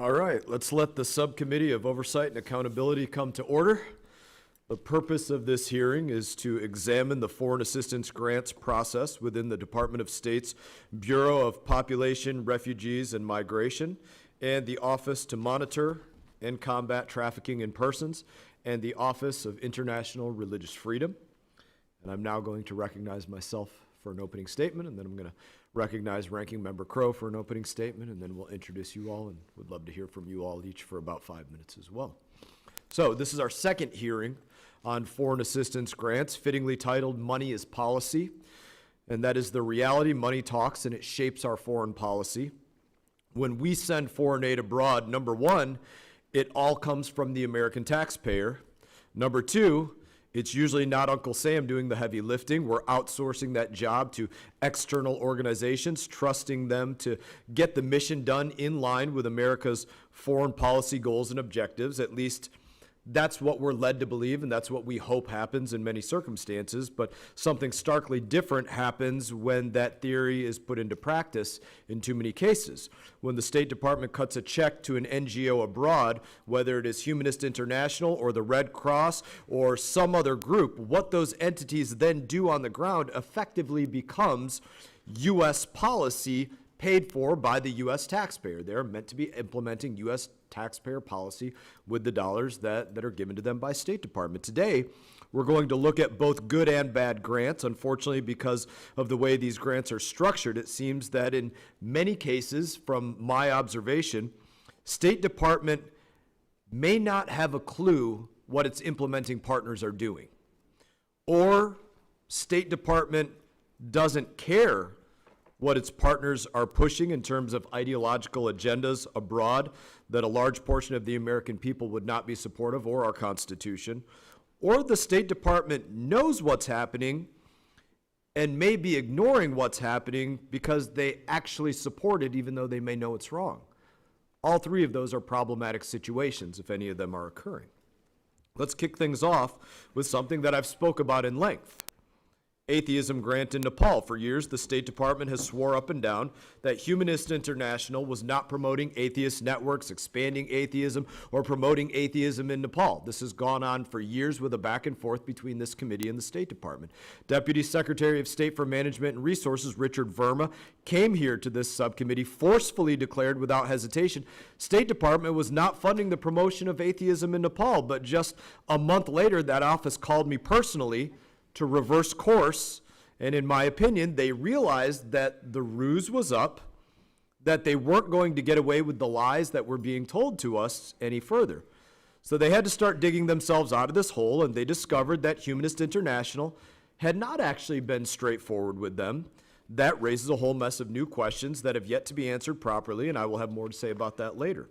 All right, let's let the Subcommittee of Oversight and Accountability come to order. The purpose of this hearing is to examine the foreign assistance grants process within the Department of State's Bureau of Population, Refugees, and Migration, and the Office to Monitor and Combat Trafficking in Persons, and the Office of International Religious Freedom. And I'm now going to recognize myself for an opening statement, and then I'm going to recognize Ranking Member Crow for an opening statement, and then we'll introduce you all, and would love to hear from you all each for about 5 minutes as well. So this is our second hearing on foreign assistance grants, fittingly titled Money is Policy, and that is the reality money talks and it shapes our foreign policy. When we send foreign aid abroad, number one, it all comes from the American taxpayer. Number two, it's usually not Uncle Sam doing the heavy lifting. We're outsourcing that job to external organizations, trusting them to get the mission done in line with America's foreign policy goals and objectives. At least that's what we're led to believe, and that's what we hope happens in many circumstances. But something starkly different happens when that theory is put into practice in too many cases. When the State Department cuts a check to an NGO abroad, whether it is Humanist International or the Red Cross or some other group, what those entities then do on the ground effectively becomes U.S. policy paid for by the U.S. taxpayer. They're meant to be implementing U.S. taxpayer policy with the dollars that are given to them by State Department. Today, we're going to look at both good and bad grants. Unfortunately, because of the way these grants are structured, it seems that in many cases, from my observation, State Department may not have a clue what its implementing partners are doing. Or State Department doesn't care what its partners are pushing in terms of ideological agendas abroad that a large portion of the American people would not be supportive, or our Constitution. Or the State Department knows what's happening and may be ignoring what's happening because they actually support it even though they may know it's wrong. All three of those are problematic situations if any of them are occurring. Let's kick things off with something that I've spoke about in length. Atheism grant in Nepal. For years, the State Department has swore up and down that Humanist International was not promoting atheist networks, expanding atheism, or promoting atheism in Nepal. This has gone on for years with a back and forth between this committee and the State Department. Deputy Secretary of State for Management and Resources, Richard Verma, came here to this subcommittee, forcefully declared without hesitation, State Department was not funding the promotion of atheism in Nepal. But just a month later, that office called me personally to reverse course, and in my opinion, they realized that the ruse was up, that they weren't going to get away with the lies that were being told to us any further. So they had to start digging themselves out of this hole, and they discovered that Humanist International had not actually been straightforward with them. That raises a whole mess of new questions that have yet to be answered properly, and I will have more to say about that later.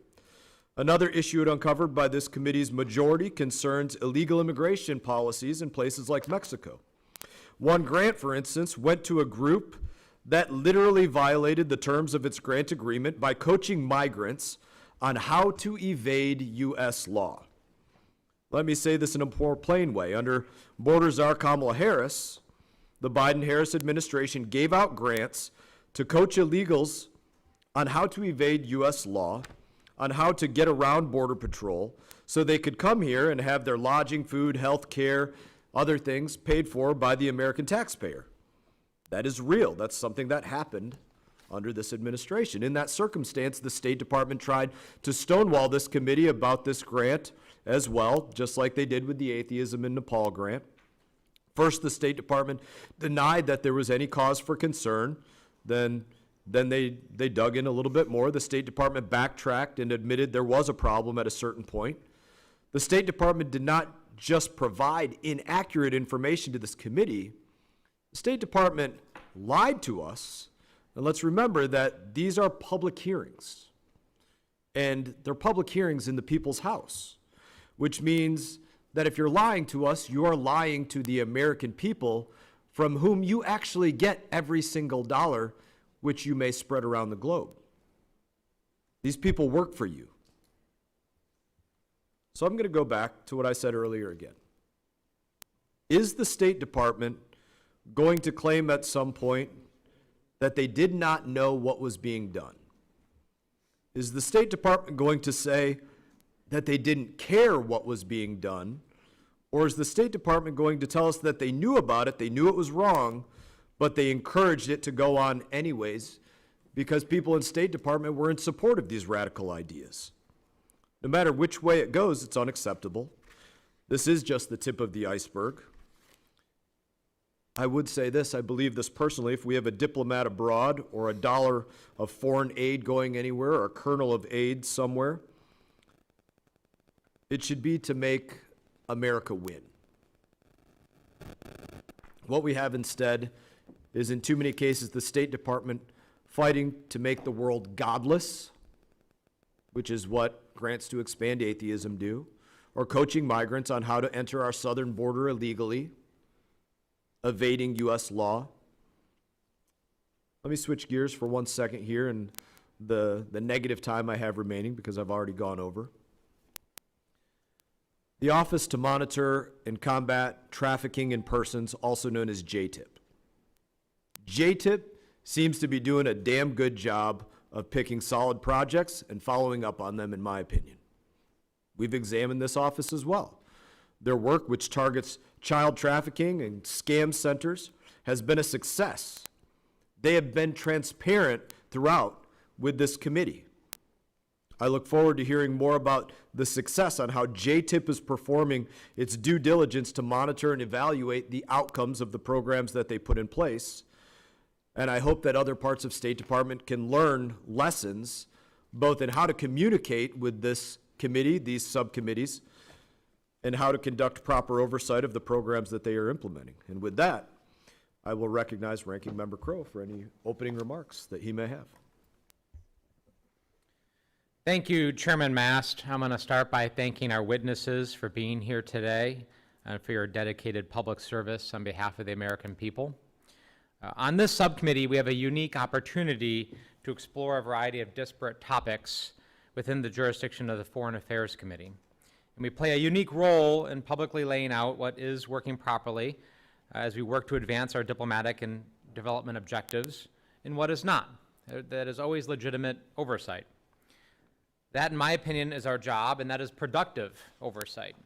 Another issue uncovered by this committee's majority concerns illegal immigration policies in places like Mexico. One grant, for instance, went to a group that literally violated the terms of its grant agreement by coaching migrants on how to evade U.S. law. Let me say this in a more plain way. Under Border Czar Kamala Harris, the Biden-Harris administration gave out grants to coach illegals on how to evade U.S. law, on how to get around Border Patrol so they could come here and have their lodging, food, health care, other things paid for by the American taxpayer. That is real. That's something that happened under this administration. In that circumstance, the State Department tried to stonewall this committee about this grant as well, just like they did with the Atheism in Nepal grant. First, the State Department denied that there was any cause for concern. Then they dug in a little bit more. The State Department backtracked and admitted there was a problem at a certain point. The State Department did not just provide inaccurate information to this committee. The State Department lied to us. And let's remember that these are public hearings. And they're public hearings in the people's house, which means that if you're lying to us, you are lying to the American people from whom you actually get every single dollar which you may spread around the globe. These people work for you. So I'm going to go back to what I said earlier again. Is the State Department going to claim at some point that they did not know what was being done? Is the State Department going to say that they didn't care what was being done? Or is the State Department going to tell us that they knew about it, they knew it was wrong, but they encouraged it to go on anyways because people in State Department were in support of these radical ideas? No matter which way it goes, it's unacceptable. This is just the tip of the iceberg. I would say this, I believe this personally, if we have a diplomat abroad or a dollar of foreign aid going anywhere or a kernel of aid somewhere, it should be to make America win. What we have instead is, in too many cases, the State Department fighting to make the world godless, which is what grants to expand atheism do, or coaching migrants on how to enter our southern border illegally, evading U.S. law. Let me switch gears for 1 second here in the negative time I have remaining because I've already gone over. The Office to Monitor and Combat Trafficking in Persons, also known as JTIP. JTIP seems to be doing a damn good job of picking solid projects and following up on them, in my opinion. We've examined this office as well. Their work, which targets child trafficking and scam centers, has been a success. They have been transparent throughout with this committee. I look forward to hearing more about the success on how JTIP is performing its due diligence to monitor and evaluate the outcomes of the programs that they put in place. And I hope that other parts of State Department can learn lessons both in how to communicate with this committee, these subcommittees, and how to conduct proper oversight of the programs that they are implementing. And with that, I will recognize Ranking Member Crow for any opening remarks that he may have. Thank you, Chairman Mast. I'm going to start by thanking our witnesses for being here today and for your dedicated public service on behalf of the American people. On this subcommittee, we have a unique opportunity to explore a variety of disparate topics within the jurisdiction of the Foreign Affairs Committee. And we play a unique role in publicly laying out what is working properly as we work to advance our diplomatic and development objectives and what is not. That is always legitimate oversight. That, in my opinion, is our job, and that is productive oversight.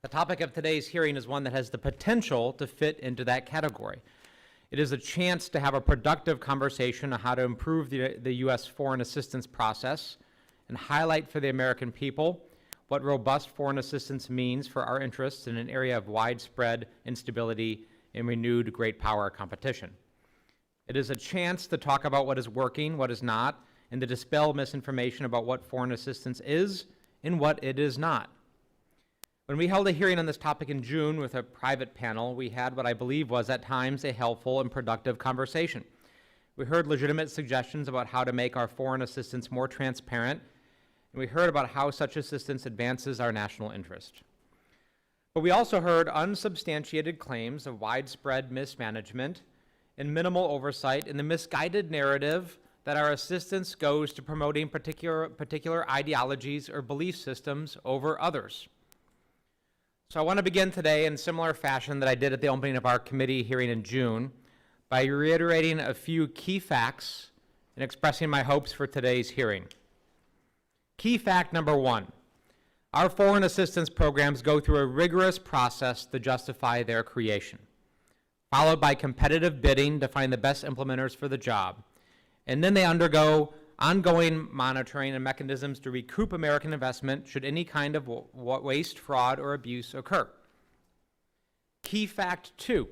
The topic of today's hearing is one that has the potential to fit into that category. It is a chance to have a productive conversation on how to improve the U.S. foreign assistance process and highlight for the American people what robust foreign assistance means for our interests in an area of widespread instability and renewed great power competition. It is a chance to talk about what is working, what is not, and to dispel misinformation about what foreign assistance is and what it is not. When we held a hearing on this topic in June with a private panel, we had what I believe was at times a helpful and productive conversation. We heard legitimate suggestions about how to make our foreign assistance more transparent, and we heard about how such assistance advances our national interest. But we also heard unsubstantiated claims of widespread mismanagement and minimal oversight in the misguided narrative that our assistance goes to promoting particular ideologies or belief systems over others. So I want to begin today in similar fashion that I did at the opening of our committee hearing in June by reiterating a few key facts and expressing my hopes for today's hearing. Key fact number one, our foreign assistance programs go through a rigorous process to justify their creation, followed by competitive bidding to find the best implementers for the job. And then they undergo ongoing monitoring and mechanisms to recoup American investment should any kind of waste, fraud, or abuse occur. Key fact two,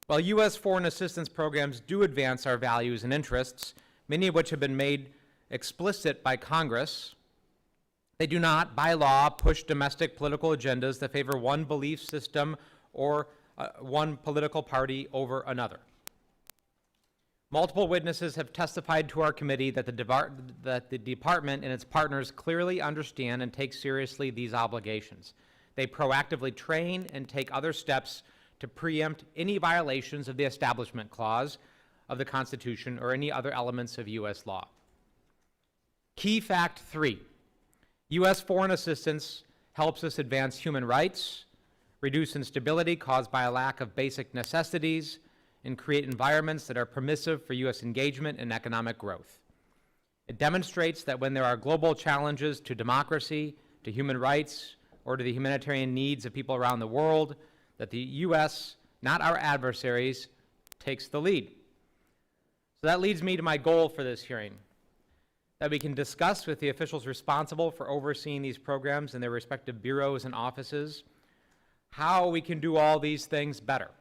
while U.S. foreign assistance programs do advance our values and interests, many of which have been made explicit by Congress, they do not, by law, push domestic political agendas that favor one belief system or one political party over another. Multiple witnesses have testified to our committee that the department and its partners clearly understand and take seriously these obligations. They proactively train and take other steps to preempt any violations of the Establishment Clause of the Constitution or any other elements of U.S. law. Key fact three, U.S. foreign assistance helps us advance human rights, reduce instability caused by a lack of basic necessities, and create environments that are permissive for U.S. engagement and economic growth. It demonstrates that when there are global challenges to democracy, to human rights, or to the humanitarian needs of people around the world, that the U.S., not our adversaries, takes the lead. So that leads me to my goal for this hearing, that we can discuss with the officials responsible for overseeing these programs in their respective bureaus and offices how we can do all these things better,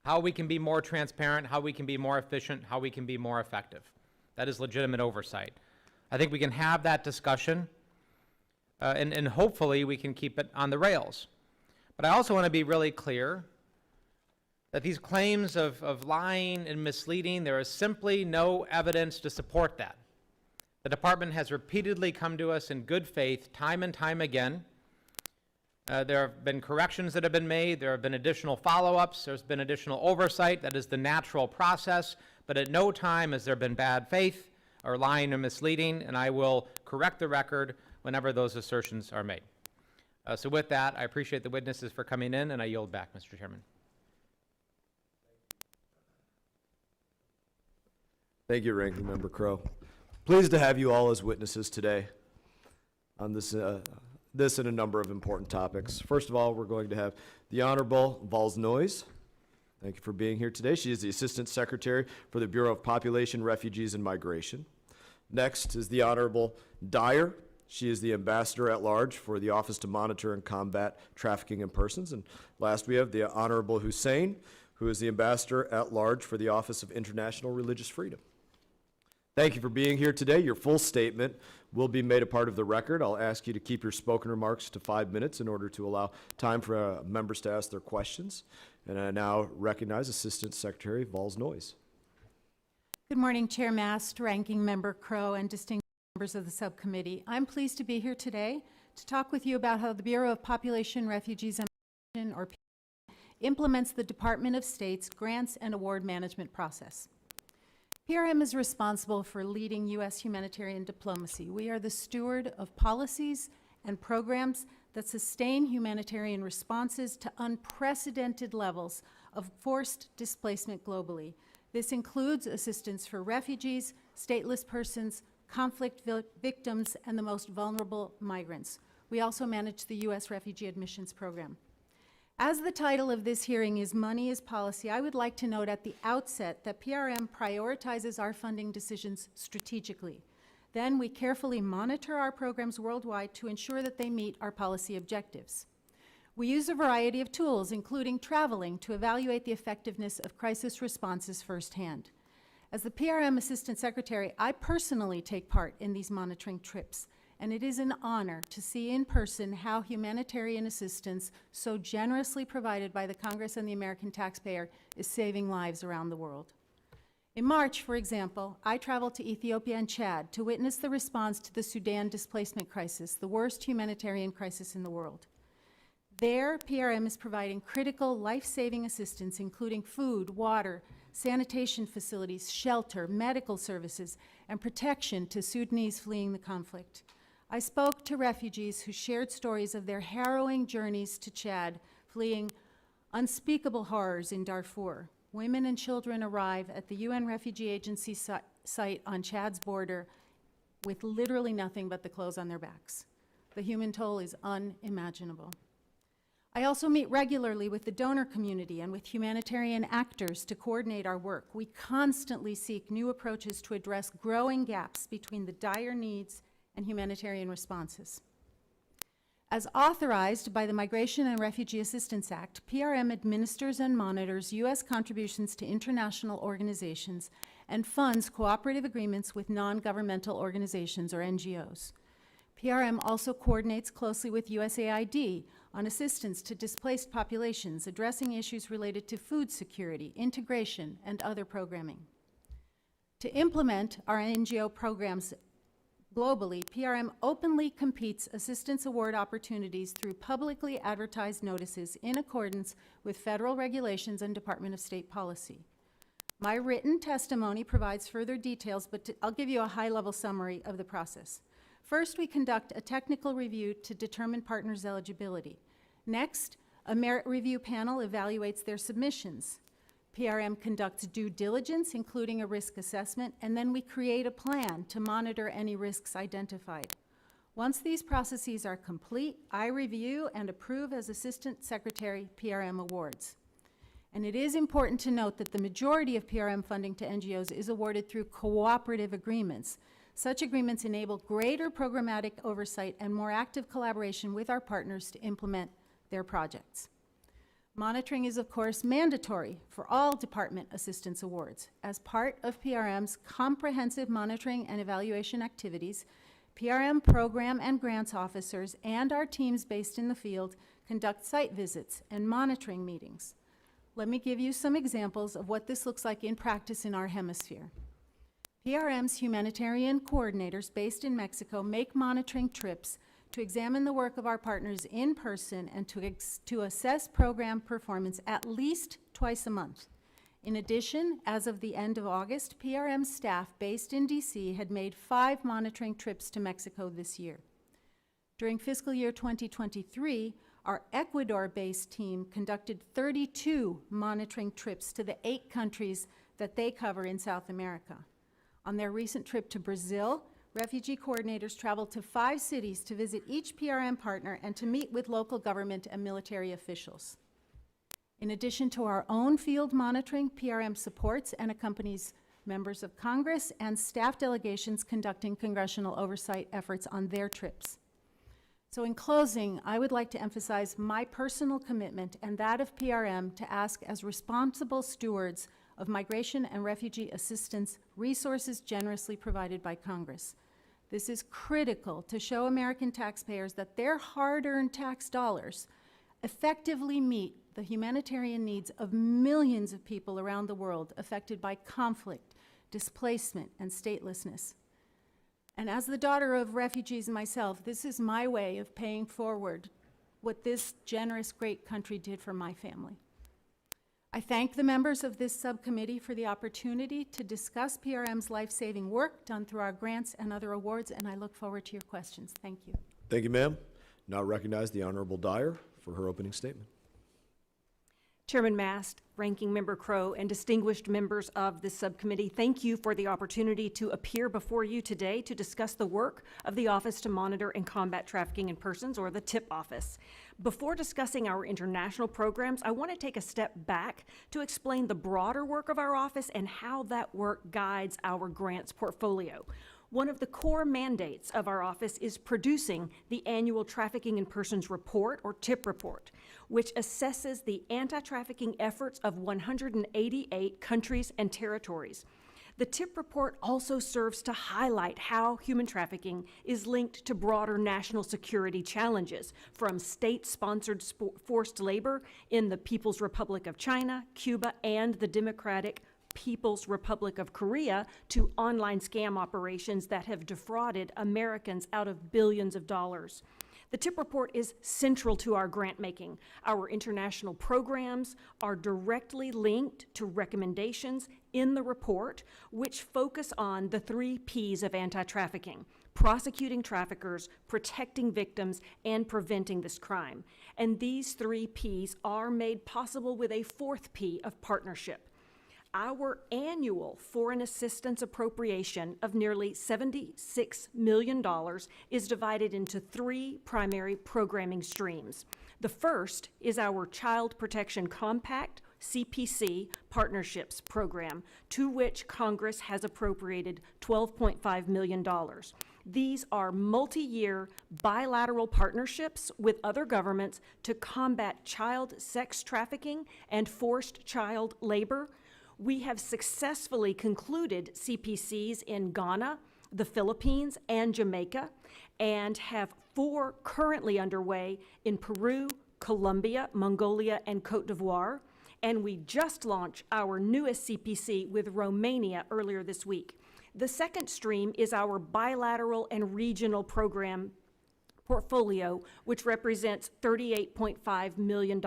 how we can be more transparent, how we can be more efficient, how we can be more effective. That is legitimate oversight. I think we can have that discussion, and hopefully we can keep it on the rails. But I also want to be really clear that these claims of lying and misleading, there is simply no evidence to support that. The department has repeatedly come to us in good faith, time and time again. There have been corrections that have been made. There have been additional follow-ups. There's been additional oversight. That is the natural process. But at no time has there been bad faith or lying or misleading, and I will correct the record whenever those assertions are made. So with that, I appreciate the witnesses for coming in, and I yield back, Mr. Chairman. Thank you, Ranking Member Crow. Pleased to have you all as witnesses today on this and a number of important topics. First of all, we're going to have the Honorable Noyes. Thank you for being here today. She is the Assistant Secretary for the Bureau of Population, Refugees, and Migration. Next is the Honorable Dyer. She is the Ambassador at Large for the Office to Monitor and Combat Trafficking in Persons. And last, we have the Honorable Hussain, who is the Ambassador at Large for the Office of International Religious Freedom. Thank you for being here today. Your full statement will be made a part of the record. I'll ask you to keep your spoken remarks to 5 minutes in order to allow time for members to ask their questions. And I now recognize Assistant Secretary Noyes. Good morning, Chair Mast, Ranking Member Crow, and distinguished members of the subcommittee. I'm pleased to be here today to talk with you about how the Bureau of Population, Refugees, and Migration, or PRM, implements the Department of State's grants and award management process. PRM is responsible for leading U.S. humanitarian diplomacy. We are the steward of policies and programs that sustain humanitarian responses to unprecedented levels of forced displacement globally. This includes assistance for refugees, stateless persons, conflict victims, and the most vulnerable migrants. We also manage the U.S. Refugee Admissions Program. As the title of this hearing is Money is Policy, I would like to note at the outset that PRM prioritizes our funding decisions strategically. Then we carefully monitor our programs worldwide to ensure that they meet our policy objectives. We use a variety of tools, including traveling, to evaluate the effectiveness of crisis responses firsthand. As the PRM Assistant Secretary, I personally take part in these monitoring trips, and it is an honor to see in person how humanitarian assistance so generously provided by the Congress and the American taxpayer is saving lives around the world. In March, for example, I traveled to Ethiopia and Chad to witness the response to the Sudan displacement crisis, the worst humanitarian crisis in the world. There, PRM is providing critical life-saving assistance, including food, water, sanitation facilities, shelter, medical services, and protection to Sudanese fleeing the conflict. I spoke to refugees who shared stories of their harrowing journeys to Chad, fleeing unspeakable horrors in Darfur. Women and children arrive at the UN Refugee Agency site on Chad's border with literally nothing but the clothes on their backs. The human toll is unimaginable. I also meet regularly with the donor community and with humanitarian actors to coordinate our work. We constantly seek new approaches to address growing gaps between the dire needs and humanitarian responses. As authorized by the Migration and Refugee Assistance Act, PRM administers and monitors U.S. contributions to international organizations and funds cooperative agreements with non-governmental organizations, or NGOs. PRM also coordinates closely with USAID on assistance to displaced populations, addressing issues related to food security, integration, and other programming. To implement our NGO programs globally, PRM openly competes assistance award opportunities through publicly advertised notices in accordance with federal regulations and Department of State policy. My written testimony provides further details, but I'll give you a high-level summary of the process. First, we conduct a technical review to determine partners' eligibility. Next, a merit review panel evaluates their submissions. PRM conducts due diligence, including a risk assessment, and then we create a plan to monitor any risks identified. Once these processes are complete, I review and approve as Assistant Secretary PRM awards. And it is important to note that the majority of PRM funding to NGOs is awarded through cooperative agreements. Such agreements enable greater programmatic oversight and more active collaboration with our partners to implement their projects. Monitoring is, of course, mandatory for all department assistance awards. As part of PRM's comprehensive monitoring and evaluation activities, PRM program and grants officers and our teams based in the field conduct site visits and monitoring meetings. Let me give you some examples of what this looks like in practice in our hemisphere. PRM's humanitarian coordinators based in Mexico make monitoring trips to examine the work of our partners in person and to assess program performance at least twice a month. In addition, as of the end of August, PRM staff based in DC had made 5 monitoring trips to Mexico this year. During fiscal year 2023, our Ecuador-based team conducted 32 monitoring trips to the 8 countries that they cover in South America. On their recent trip to Brazil, refugee coordinators traveled to 5 cities to visit each PRM partner and to meet with local government and military officials. In addition to our own field monitoring, PRM supports and accompanies members of Congress and staff delegations conducting congressional oversight efforts on their trips. So in closing, I would like to emphasize my personal commitment and that of PRM to ask as responsible stewards of migration and refugee assistance resources generously provided by Congress. This is critical to show American taxpayers that their hard-earned tax dollars effectively meet the humanitarian needs of millions of people around the world affected by conflict, displacement, and statelessness. And as the daughter of refugees myself, this is my way of paying forward what this generous, great country did for my family. I thank the members of this subcommittee for the opportunity to discuss PRM's life-saving work done through our grants and other awards, and I look forward to your questions. Thank you. Thank you, ma'am. Now recognize the Honorable Dyer for her opening statement. Chairman Mast, Ranking Member Crow, and distinguished members of this subcommittee, thank you for the opportunity to appear before you today to discuss the work of the Office to Monitor and Combat Trafficking in Persons, or the TIP Office. Before discussing our international programs, I want to take a step back to explain the broader work of our office and how that work guides our grants portfolio. One of the core mandates of our office is producing the annual Trafficking in Persons Report, or TIP report, which assesses the anti-trafficking efforts of 188 countries and territories. The TIP report also serves to highlight how human trafficking is linked to broader national security challenges, from state-sponsored forced labor in the People's Republic of China, Cuba, and the Democratic People's Republic of Korea to online scam operations that have defrauded Americans out of billions of dollars. The TIP report is central to our grant making. Our international programs are directly linked to recommendations in the report, which focus on the 3 Ps of anti-trafficking: prosecuting traffickers, protecting victims, and preventing this crime. And these 3 Ps are made possible with a 4th P of partnership. Our annual foreign assistance appropriation of nearly $76 million is divided into 3 primary programming streams. The first is our Child Protection Compact, CPC, Partnerships Program, to which Congress has appropriated $12.5 million. These are multi-year bilateral partnerships with other governments to combat child sex trafficking and forced child labor. We have successfully concluded CPCs in Ghana, the Philippines, and Jamaica, and have 4 currently underway in Peru, Colombia, Mongolia, and Cote d'Ivoire. And we just launched our newest CPC with Romania earlier this week. The second stream is our bilateral and regional program portfolio, which represents $38.5 million.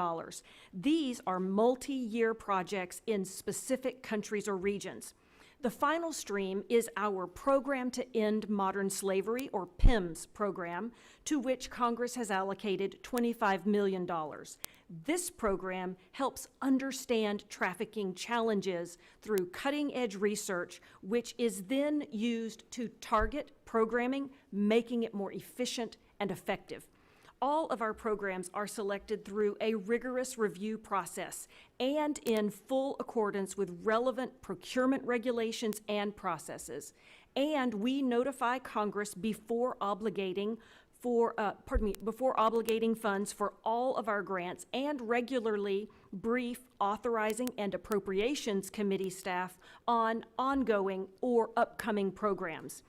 These are multi-year projects in specific countries or regions. The final stream is our Program to End Modern Slavery, or PIMS program, to which Congress has allocated $25 million. This program helps understand trafficking challenges through cutting-edge research, which is then used to target programming, making it more efficient and effective. All of our programs are selected through a rigorous review process and in full accordance with relevant procurement regulations and processes. And we notify Congress before obligating funds for all of our grants, and regularly brief authorizing and appropriations committee staff on ongoing or upcoming programs.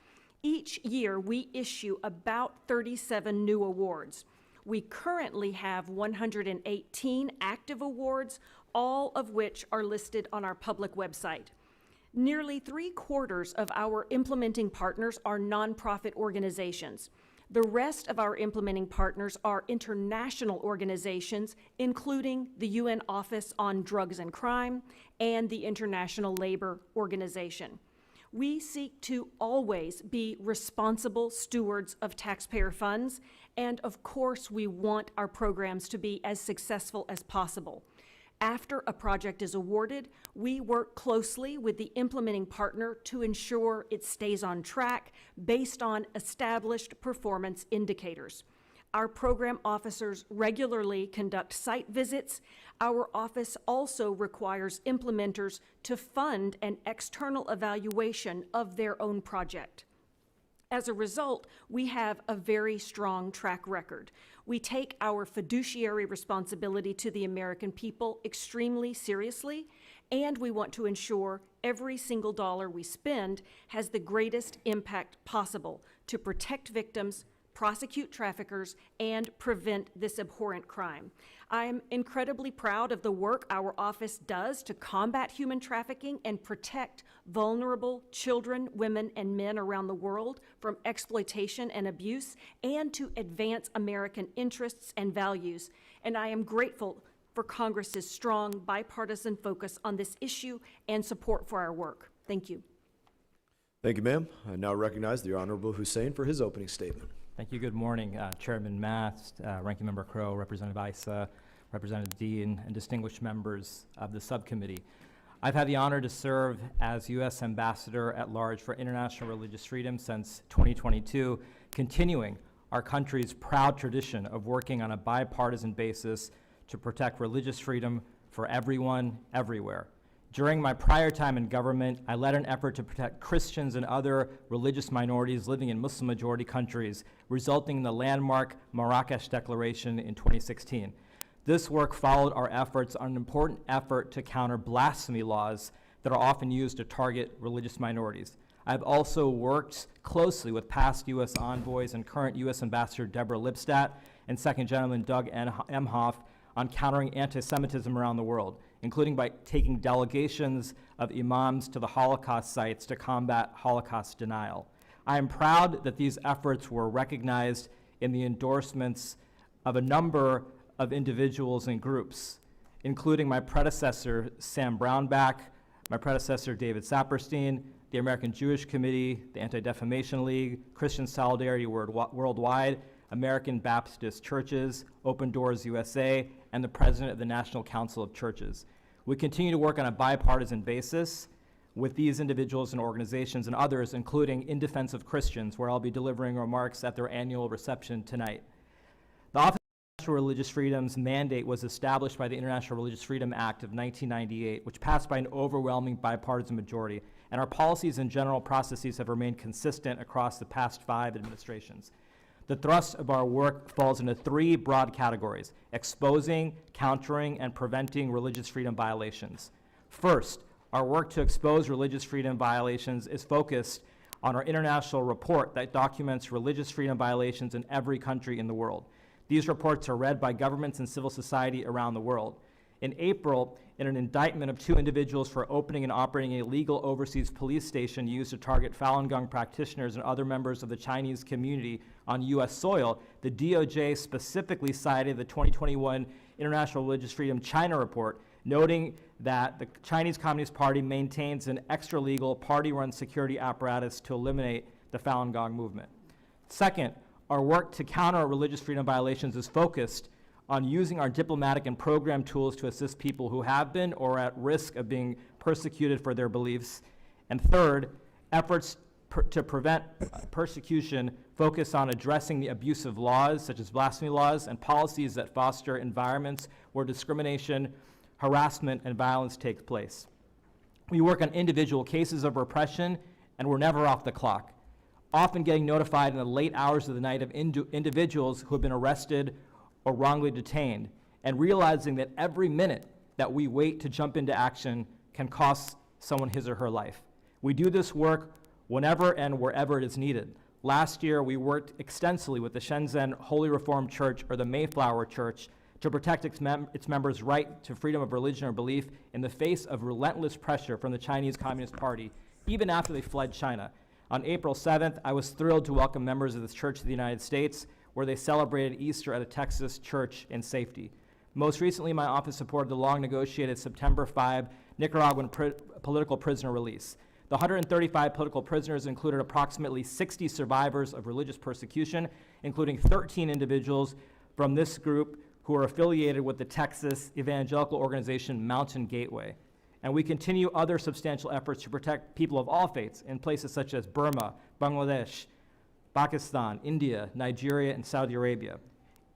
Each year, we issue about 37 new awards. We currently have 118 active awards, all of which are listed on our public website. Nearly 3/4 of our implementing partners are nonprofit organizations. The rest of our implementing partners are international organizations, including the UN Office on Drugs and Crime and the International Labor Organization. We seek to always be responsible stewards of taxpayer funds, and of course, we want our programs to be as successful as possible. After a project is awarded, we work closely with the implementing partner to ensure it stays on track based on established performance indicators. Our program officers regularly conduct site visits. Our office also requires implementers to fund an external evaluation of their own project. As a result, we have a very strong track record. We take our fiduciary responsibility to the American people extremely seriously, and we want to ensure every single dollar we spend has the greatest impact possible to protect victims, prosecute traffickers, and prevent this abhorrent crime. I am incredibly proud of the work our office does to combat human trafficking and protect vulnerable children, women, and men around the world from exploitation and abuse, and to advance American interests and values. And I am grateful for Congress's strong bipartisan focus on this issue and support for our work. Thank you. Thank you, ma'am. I now recognize the Honorable Hussain for his opening statement. Thank you. Good morning, Chairman Mast, Ranking Member Crow, Representative Issa, Representative Dean, and distinguished members of the subcommittee. I've had the honor to serve as U.S. Ambassador at Large for International Religious Freedom since 2022, continuing our country's proud tradition of working on a bipartisan basis to protect religious freedom for everyone, everywhere. During my prior time in government, I led an effort to protect Christians and other religious minorities living in Muslim-majority countries, resulting in the landmark Marrakesh Declaration in 2016. This work followed our efforts on an important effort to counter blasphemy laws that are often used to target religious minorities. I've also worked closely with past U.S. envoys and current U.S. Ambassador Deborah Lipstadt and Second Gentleman Doug Emhoff on countering anti-Semitism around the world, including by taking delegations of imams to the Holocaust sites to combat Holocaust denial. I am proud that these efforts were recognized in the endorsements of a number of individuals and groups, including my predecessor, Sam Brownback, my predecessor, David Saperstein, the American Jewish Committee, the Anti-Defamation League, Christian Solidarity Worldwide, American Baptist Churches, Open Doors USA, and the President of the National Council of Churches. We continue to work on a bipartisan basis with these individuals and organizations and others, including In Defense of Christians, where I'll be delivering remarks at their annual reception tonight. The Office of International Religious Freedom's mandate was established by the International Religious Freedom Act of 1998, which passed by an overwhelming bipartisan majority, and our policies and general processes have remained consistent across the past 5 administrations. The thrust of our work falls into 3 broad categories: exposing, countering, and preventing religious freedom violations. First, our work to expose religious freedom violations is focused on our international report that documents religious freedom violations in every country in the world. These reports are read by governments and civil society around the world. In April, in an indictment of 2 individuals for opening and operating a illegal overseas police station used to target Falun Gong practitioners and other members of the Chinese community on U.S. soil, the DOJ specifically cited the 2021 International Religious Freedom China report, noting that the Chinese Communist Party maintains an extra-legal party-run security apparatus to eliminate the Falun Gong movement. Second, our work to counter religious freedom violations is focused on using our diplomatic and program tools to assist people who have been or are at risk of being persecuted for their beliefs. And third, efforts to prevent persecution focus on addressing the abusive laws, such as blasphemy laws, and policies that foster environments where discrimination, harassment, and violence take place. We work on individual cases of repression, and we're never off the clock, often getting notified in the late hours of the night of individuals who have been arrested or wrongly detained, and realizing that every minute that we wait to jump into action can cost someone his or her life. We do this work whenever and wherever it is needed. Last year, we worked extensively with the Shenzhen Holy Reformed Church, or the Mayflower Church, to protect its members' right to freedom of religion or belief in the face of relentless pressure from the Chinese Communist Party, even after they fled China. On April 7th, I was thrilled to welcome members of this church to the United States, where they celebrated Easter at a Texas church in safety. Most recently, my office supported the long-negotiated September 5 Nicaraguan political prisoner release. The 135 political prisoners included approximately 60 survivors of religious persecution, including 13 individuals from this group who are affiliated with the Texas evangelical organization Mountain Gateway. And we continue other substantial efforts to protect people of all faiths in places such as Burma, Bangladesh, Pakistan, India, Nigeria, and Saudi Arabia.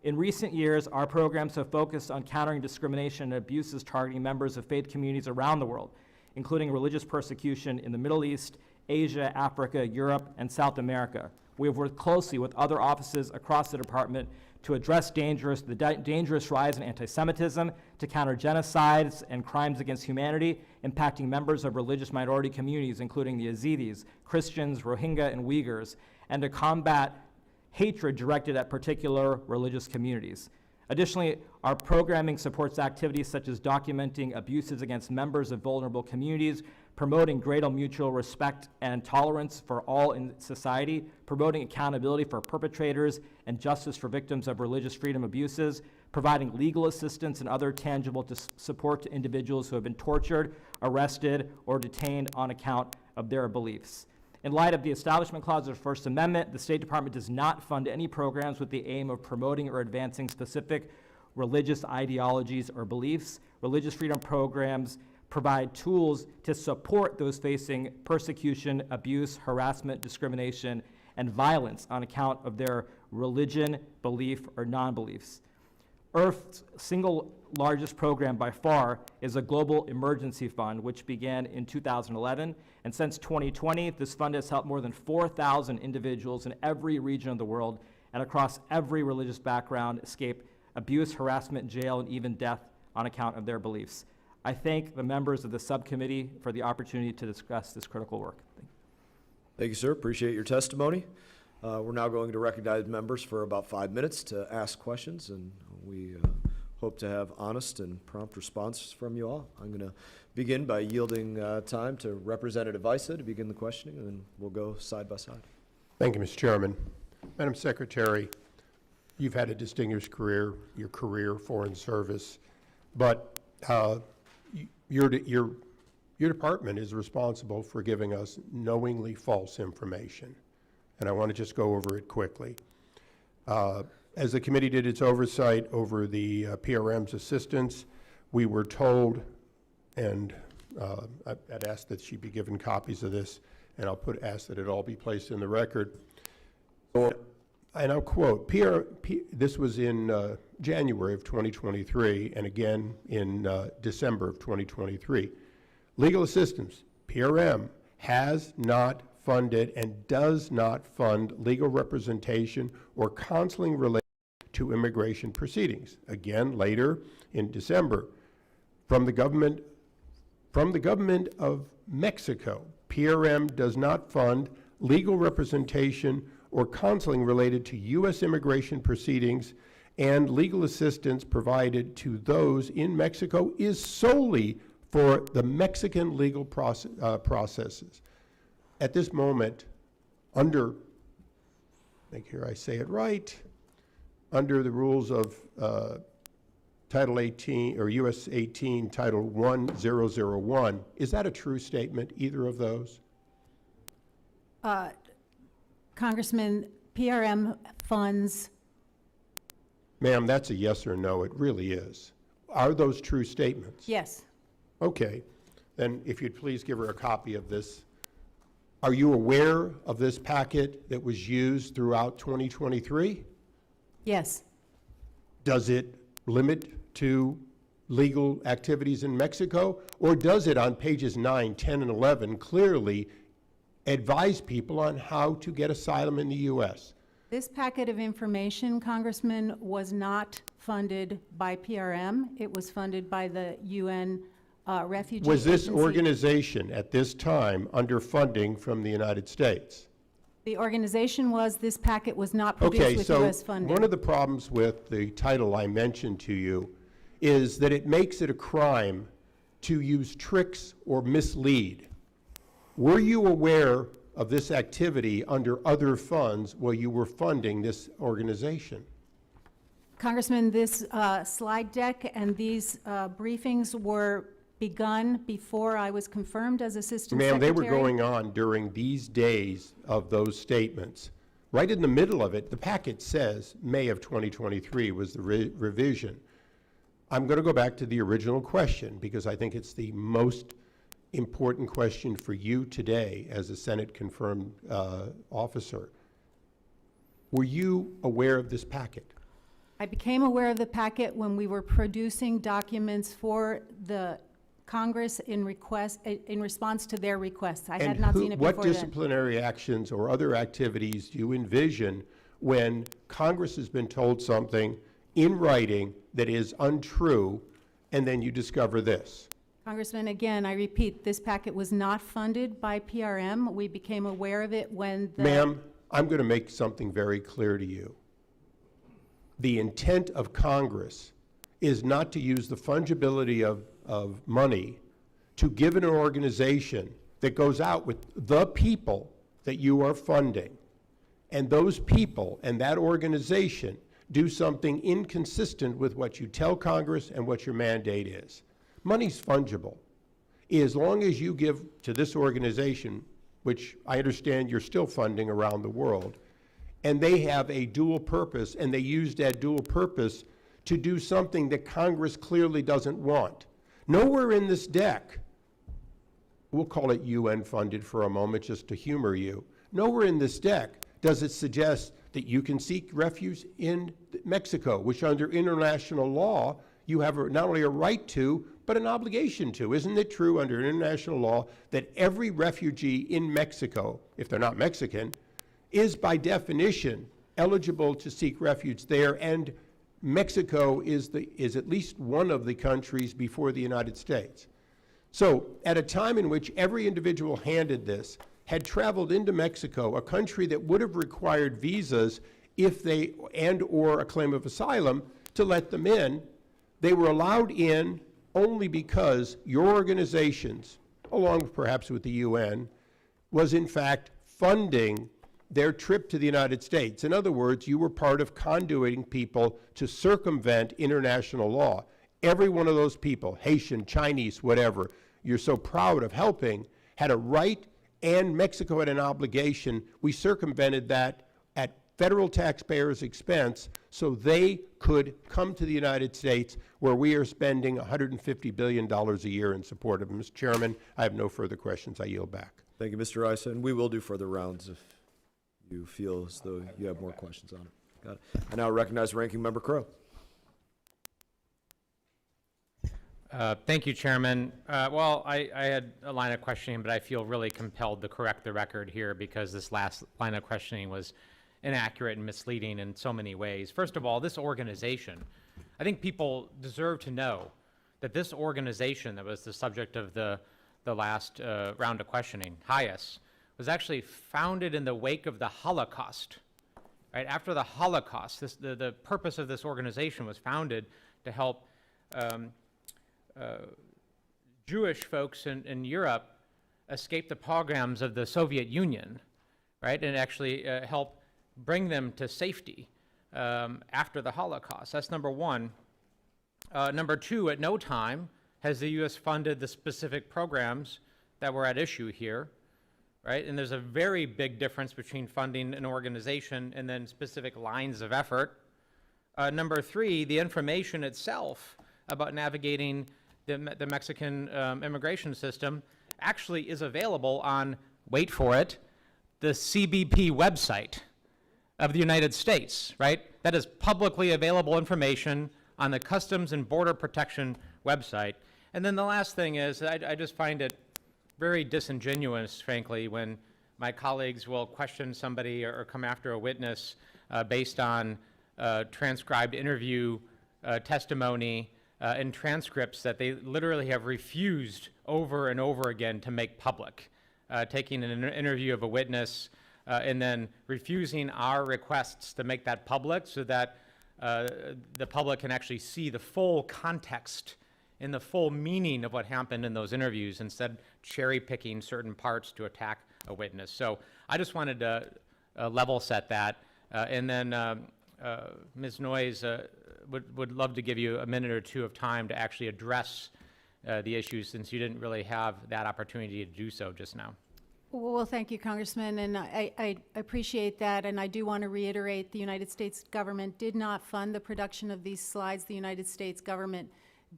In recent years, our programs have focused on countering discrimination and abuses targeting members of faith communities around the world, including religious persecution in the Middle East, Asia, Africa, Europe, and South America. We have worked closely with other offices across the department to address the dangerous rise in anti-Semitism, to counter genocides and crimes against humanity impacting members of religious minority communities, including the Yazidis, Christians, Rohingya, and Uyghurs, and to combat hatred directed at particular religious communities. Additionally, our programming supports activities such as documenting abuses against members of vulnerable communities, promoting greater mutual respect and tolerance for all in society, promoting accountability for perpetrators and justice for victims of religious freedom abuses, providing legal assistance and other tangible support to individuals who have been tortured, arrested, or detained on account of their beliefs. In light of the Establishment Clause of the First Amendment, the State Department does not fund any programs with the aim of promoting or advancing specific religious ideologies or beliefs. Religious freedom programs provide tools to support those facing persecution, abuse, harassment, discrimination, and violence on account of their religion, belief, or non-beliefs. Earth's single largest program by far is a Global Emergency Fund, which began in 2011. And since 2020, this fund has helped more than 4,000 individuals in every region of the world and across every religious background escape abuse, harassment, jail, and even death on account of their beliefs. I thank the members of the subcommittee for the opportunity to discuss this critical work. Thank you, sir. Appreciate your testimony. We're now going to recognize members for about 5 minutes to ask questions, and we hope to have honest and prompt responses from you all. I'm going to begin by yielding time to Representative Issa to begin the questioning, and then we'll go side by side. Thank you, Mr. Chairman. Madam Secretary, you've had a distinguished career, your career, foreign service, but your department is responsible for giving us knowingly false information, and I want to just go over it quickly. As the committee did its oversight over the PRM's assistance, we were told, and I'd ask that she be given copies of this, and I'll ask that it all be placed in the record. And I'll quote, this was in January of 2023, and again in December of 2023. Legal assistance, PRM, has not funded and does not fund legal representation or counseling related to immigration proceedings. Again, later in December, from the government of Mexico, PRM does not fund legal representation or counseling related to U.S. immigration proceedings, and legal assistance provided to those in Mexico is solely for the Mexican legal processes. At this moment, under, make sure I say it right, under the rules of Title 18, or U.S. 18, Title 1001, is that a true statement, either of those? Congressman, PRM funds Ma'am, that's a yes or no. It really is. Are those true statements? Yes. Okay. Then if you'd please give her a copy of this. Are you aware of this packet that was used throughout 2023? Yes. Does it limit to legal activities in Mexico? Or does it, on pages 9, 10, and 11, clearly advise people on how to get asylum in the U.S.? This packet of information, Congressman, was not funded by PRM. It was funded by the UN Refugee Was this Agency. organization at this time under funding from the United States? The organization was, this packet was not Okay, produced with so U.S. funding. one of the problems with the title I mentioned to you is that it makes it a crime to use tricks or mislead. Were you aware of this activity under other funds while you were funding this organization? Congressman, this slide deck and these briefings were begun before I was confirmed as Assistant Secretary. Ma'am, they were going on during these days of those statements. Right in the middle of it, the packet says May of 2023 was the revision. I'm going to go back to the original question because I think it's the most important question for you today as a Senate-confirmed officer. Were you aware of this packet? I became aware of the packet when we were producing documents for the Congress in response to their requests. I had not seen it before What then. disciplinary actions or other activities do you envision when Congress has been told something in writing that is untrue, and then you discover this? Congressman, again, I repeat, this packet was not funded by PRM. We became aware of it when the... Ma'am, I'm going to make something very clear to you. The intent of Congress is not to use the fungibility of money to give an organization that goes out with the people that you are funding, and those people and that organization do something inconsistent with what you tell Congress and what your mandate is. Money's fungible. As long as you give to this organization, which I understand you're still funding around the world, and they have a dual purpose, and they use that dual purpose to do something that Congress clearly doesn't want. Nowhere in this deck, we'll call it UN funded for a moment just to humor you, nowhere in this deck does it suggest that you can seek refuge in Mexico, which under international law you have not only a right to, but an obligation to. Isn't it true under international law that every refugee in Mexico, if they're not Mexican, is by definition eligible to seek refuge there, and Mexico is at least one of the countries before the United States? So at a time in which every individual handed this had traveled into Mexico, a country that would have required visas if they, and or a claim of asylum to let them in, they were allowed in only because your organizations, along perhaps with the UN, was in fact funding their trip to the United States. In other words, you were part of conduiting people to circumvent international law. Every one of those people, Haitian, Chinese, whatever, you're so proud of helping, had a right, and Mexico had an obligation. We circumvented that at federal taxpayers' expense so they could come to the United States, where we are spending $150 billion a year in support of them. Mr. Chairman, I have no further questions. I yield back. Thank you, Mr. Hussain. We will do further rounds if you feel as though you have more questions on it. Got it. I now recognize Ranking Member Crow. Thank you, Chairman. Well, I had a line of questioning, but I feel really compelled to correct the record here because this last line of questioning was inaccurate and misleading in so many ways. First of all, this organization, I think people deserve to know that this organization that was the subject of the last round of questioning, HIAS, was actually founded in the wake of the Holocaust. Right after the Holocaust, the purpose of this organization was founded to help Jewish folks in Europe escape the pogroms of the Soviet Union, right, and actually help bring them to safety after the Holocaust. That's number one. Number two, at no time has the U.S. funded the specific programs that were at issue here, right? And there's a very big difference between funding an organization and then specific lines of effort. Number three, the information itself about navigating the Mexican immigration system actually is available on, wait for it, the CBP website of the United States, right? That is publicly available information on the Customs and Border Protection website. And then the last thing is, I just find it very disingenuous, frankly, when my colleagues will question somebody or come after a witness based on transcribed interview testimony and transcripts that they literally have refused over and over again to make public. Taking an interview of a witness and then refusing our requests to make that public so that the public can actually see the full context and the full meaning of what happened in those interviews, instead cherry picking certain parts to attack a witness. So I just wanted to level set that. And then Ms. Noyes would love to give you a minute or two of time to actually address the issues, since you didn't really have that opportunity to do so just now. Well, thank you, Congressman, and I appreciate that, and I do want to reiterate the United States government did not fund the production of these slides. The United States government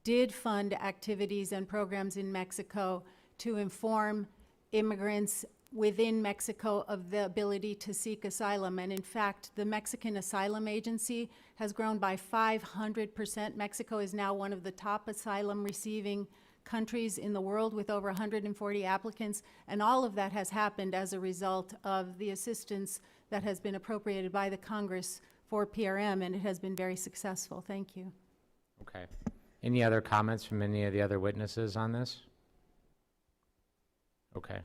did fund activities and programs in Mexico to inform immigrants within Mexico of the ability to seek asylum. And in fact, the Mexican Asylum Agency has grown by 500%. Mexico is now one of the top asylum receiving countries in the world with over 140 applicants, and all of that has happened as a result of the assistance that has been appropriated by the Congress for PRM, and it has been very successful. Thank you. Okay. Any other comments from any of the other witnesses on this? Okay.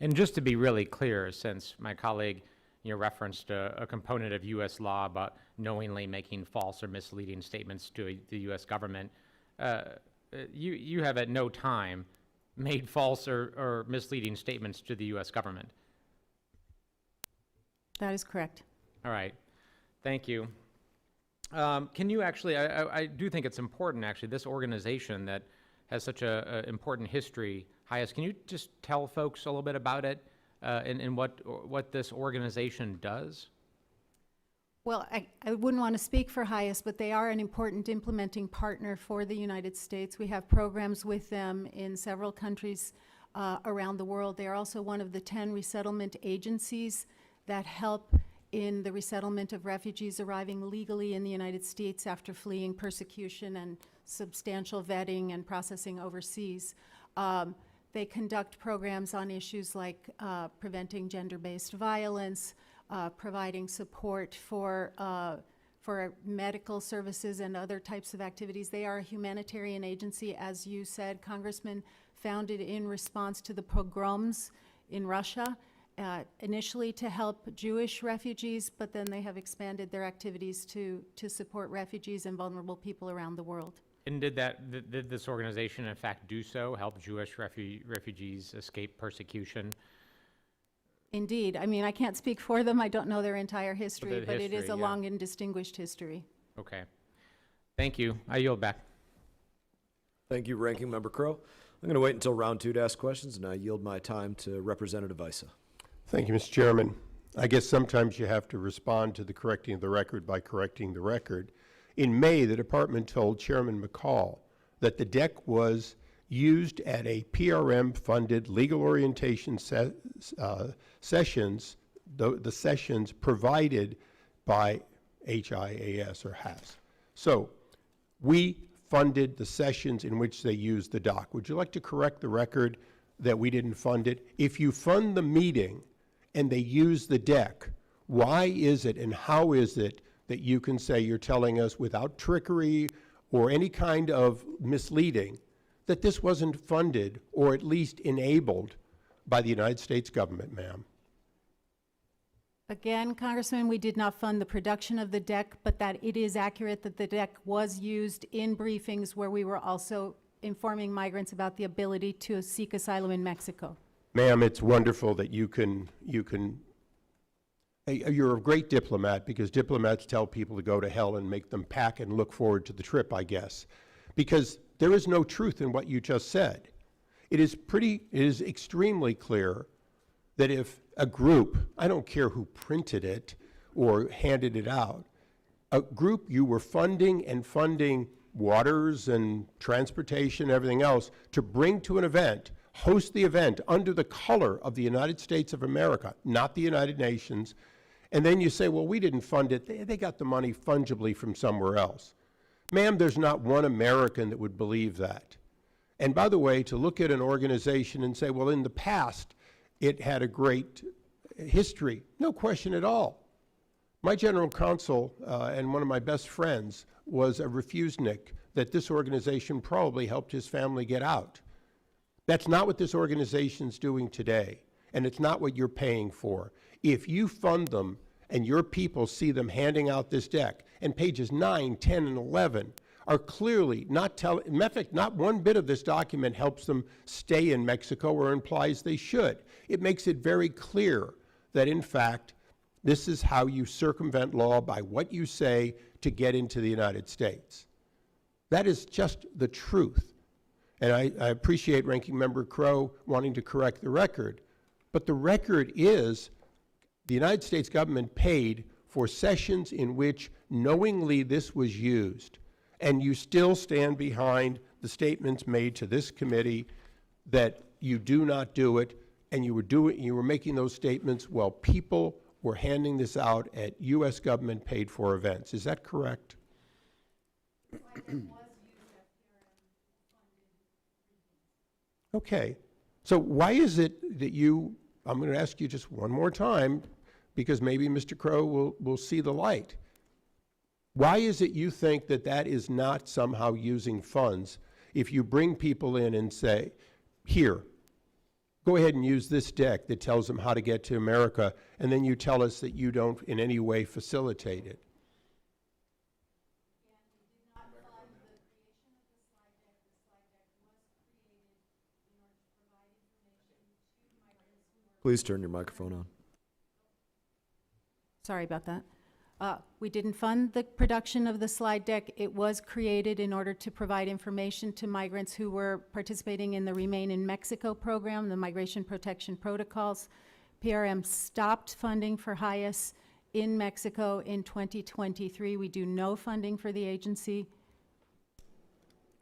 And just to be really clear, since my colleague referenced a component of U.S. law about knowingly making false or misleading statements to the U.S. government, you have at no time made false or misleading statements to the U.S. government. That is correct. All right. Thank you. Can you actually, I do think it's important, actually, this organization that has such a important history, HIAS, can you just tell folks a little bit about it and what this organization does? Well, I wouldn't want to speak for HIAS, but they are an important implementing partner for the United States. We have programs with them in several countries around the world. They are also one of the 10 resettlement agencies that help in the resettlement of refugees arriving legally in the United States after fleeing persecution and substantial vetting and processing overseas. They conduct programs on issues like preventing gender-based violence, providing support for medical services and other types of activities. They are a humanitarian agency, as you said, Congressman, founded in response to the pogroms in Russia, initially to help Jewish refugees, but then they have expanded their activities to support refugees and vulnerable people around the world. And did this organization, in fact, do so, help Jewish refugees escape persecution? Indeed. I mean, I can't speak for them. I don't know their entire history, Their but it is history, a yeah. long and distinguished history. Okay. Thank you. I yield back. Thank you, Ranking Member Crow. I'm going to wait until round two to ask questions, and I yield my time to Representative Issa. Thank you, Mr. Chairman. I guess sometimes you have to respond to the correcting of the record by correcting the record. In May, the department told Chairman McCall that the deck was used at a PRM-funded legal orientation sessions, the sessions provided by HIAS or HAS. So we funded the sessions in which they used the doc. Would you like to correct the record that we didn't fund it? If you fund the meeting and they use the deck, why is it and how is it that you can say you're telling us without trickery or any kind of misleading that this wasn't funded or at least enabled by the United States government, ma'am? Again, Congressman, we did not fund the production of the deck, but that it is accurate that the deck was used in briefings where we were also informing migrants about the ability to seek asylum in Mexico. Ma'am, it's wonderful that you're a great diplomat, because diplomats tell people to go to hell and make them pack and look forward to the trip, I guess. Because there is no truth in what you just said. It is extremely clear that if a group, I don't care who printed it or handed it out, a group you were funding and funding waters and transportation, everything else, to bring to an event, host the event under the color of the United States of America, not the United Nations, and then you say, well, we didn't fund it. They got the money fungibly from somewhere else. Ma'am, there's not one American that would believe that. And by the way, to look at an organization and say, well, in the past, it had a great history, no question at all. My general counsel and one of my best friends was a refusenik that this organization probably helped his family get out. That's not what this organization's doing today, and it's not what you're paying for. If you fund them and your people see them handing out this deck, and pages 9, 10, and 11 are clearly not telling, in fact, not one bit of this document helps them stay in Mexico or implies they should. It makes it very clear that, in fact, this is how you circumvent law, by what you say to get into the United States. That is just the truth. And I appreciate Ranking Member Crow wanting to correct the record, but the record is the United States government paid for sessions in which knowingly this was used, and you still stand behind the statements made to this committee that you do not do it, and you were making those statements while people were handing this out at U.S. government paid for events. Is that correct? Okay. So why is it that you, I'm going to ask you just one more time, because maybe Mr. Crow will see the light. Why is it you think that that is not somehow using funds if you bring people in and say, here, go ahead and use this deck that tells them how to get to America, and then you tell us that you don't in any way facilitate it? Please turn your microphone on. Sorry about that. We didn't fund the production of the slide deck. It was created in order to provide information to migrants who were participating in the Remain in Mexico program, the Migration Protection Protocols. PRM stopped funding for HIAS in Mexico in 2023. We do no funding for the agency.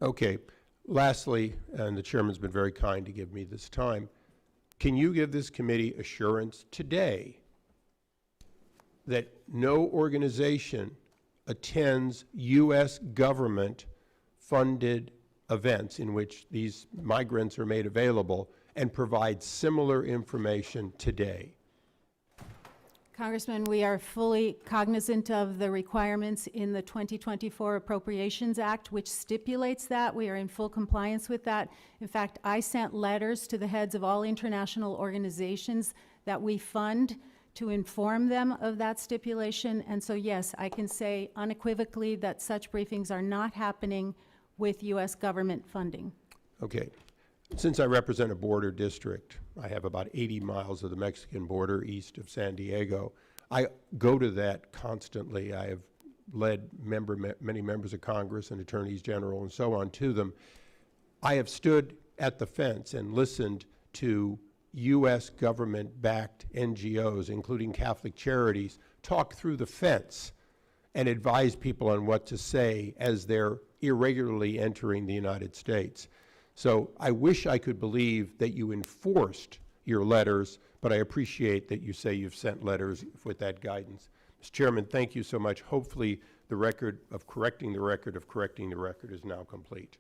Okay. Lastly, and the chairman's been very kind to give me this time, can you give this committee assurance today that no organization attends U.S. government-funded events in which these migrants are made available and provides similar information today? Congressman, we are fully cognizant of the requirements in the 2024 Appropriations Act, which stipulates that. We are in full compliance with that. In fact, I sent letters to the heads of all international organizations that we fund to inform them of that stipulation. And so, yes, I can say unequivocally that such briefings are not happening with U.S. government funding. Okay. Since I represent a border district, I have about 80 miles of the Mexican border east of San Diego. I go to that constantly. I have led many members of Congress and attorneys general and so on to them. I have stood at the fence and listened to U.S. government-backed NGOs, including Catholic Charities, talk through the fence and advise people on what to say as they're irregularly entering the United States. So I wish I could believe that you enforced your letters, but I appreciate that you say you've sent letters with that guidance. Mr. Chairman, thank you so much. Hopefully the record of correcting the record is now complete.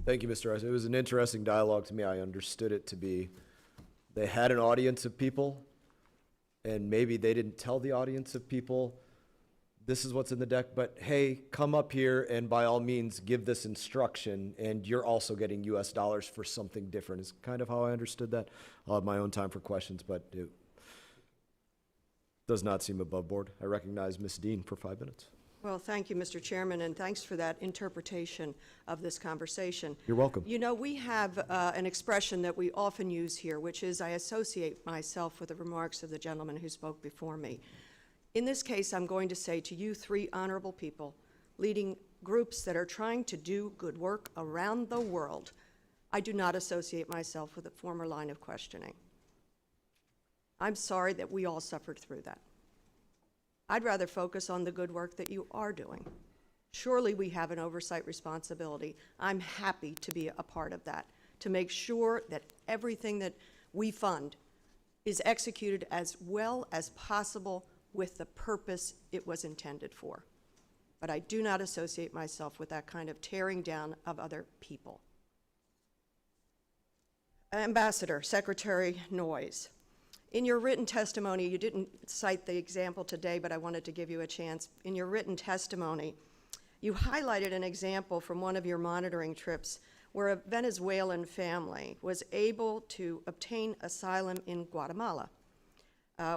Thank you, Mr. Rice. It was an interesting dialogue to me. I understood it to be they had an audience of people, and maybe they didn't tell the audience of people, this is what's in the deck, but hey, come up here and by all means give this instruction, and you're also getting US dollars for something different, is kind of how I understood that. I'll have my own time for questions, but it does not seem above board. I recognize Ms. Dean for 5 minutes. Well, thank you, Mr. Chairman, and thanks for that interpretation of this conversation. You're welcome. You know, we have an expression that we often use here, which is I associate myself with the remarks of the gentleman who spoke before me. In this case, I'm going to say to you three honorable people leading groups that are trying to do good work around the world, I do not associate myself with the former line of questioning. I'm sorry that we all suffered through that. I'd rather focus on the good work that you are doing. Surely we have an oversight responsibility. I'm happy to be a part of that, to make sure that everything that we fund is executed as well as possible with the purpose it was intended for. But I do not associate myself with that kind of tearing down of other people. Ambassador, Secretary Noyes, in your written testimony, you didn't cite the example today, but I wanted to give you a chance. In your written testimony, you highlighted an example from one of your monitoring trips where a Venezuelan family was able to obtain asylum in Guatemala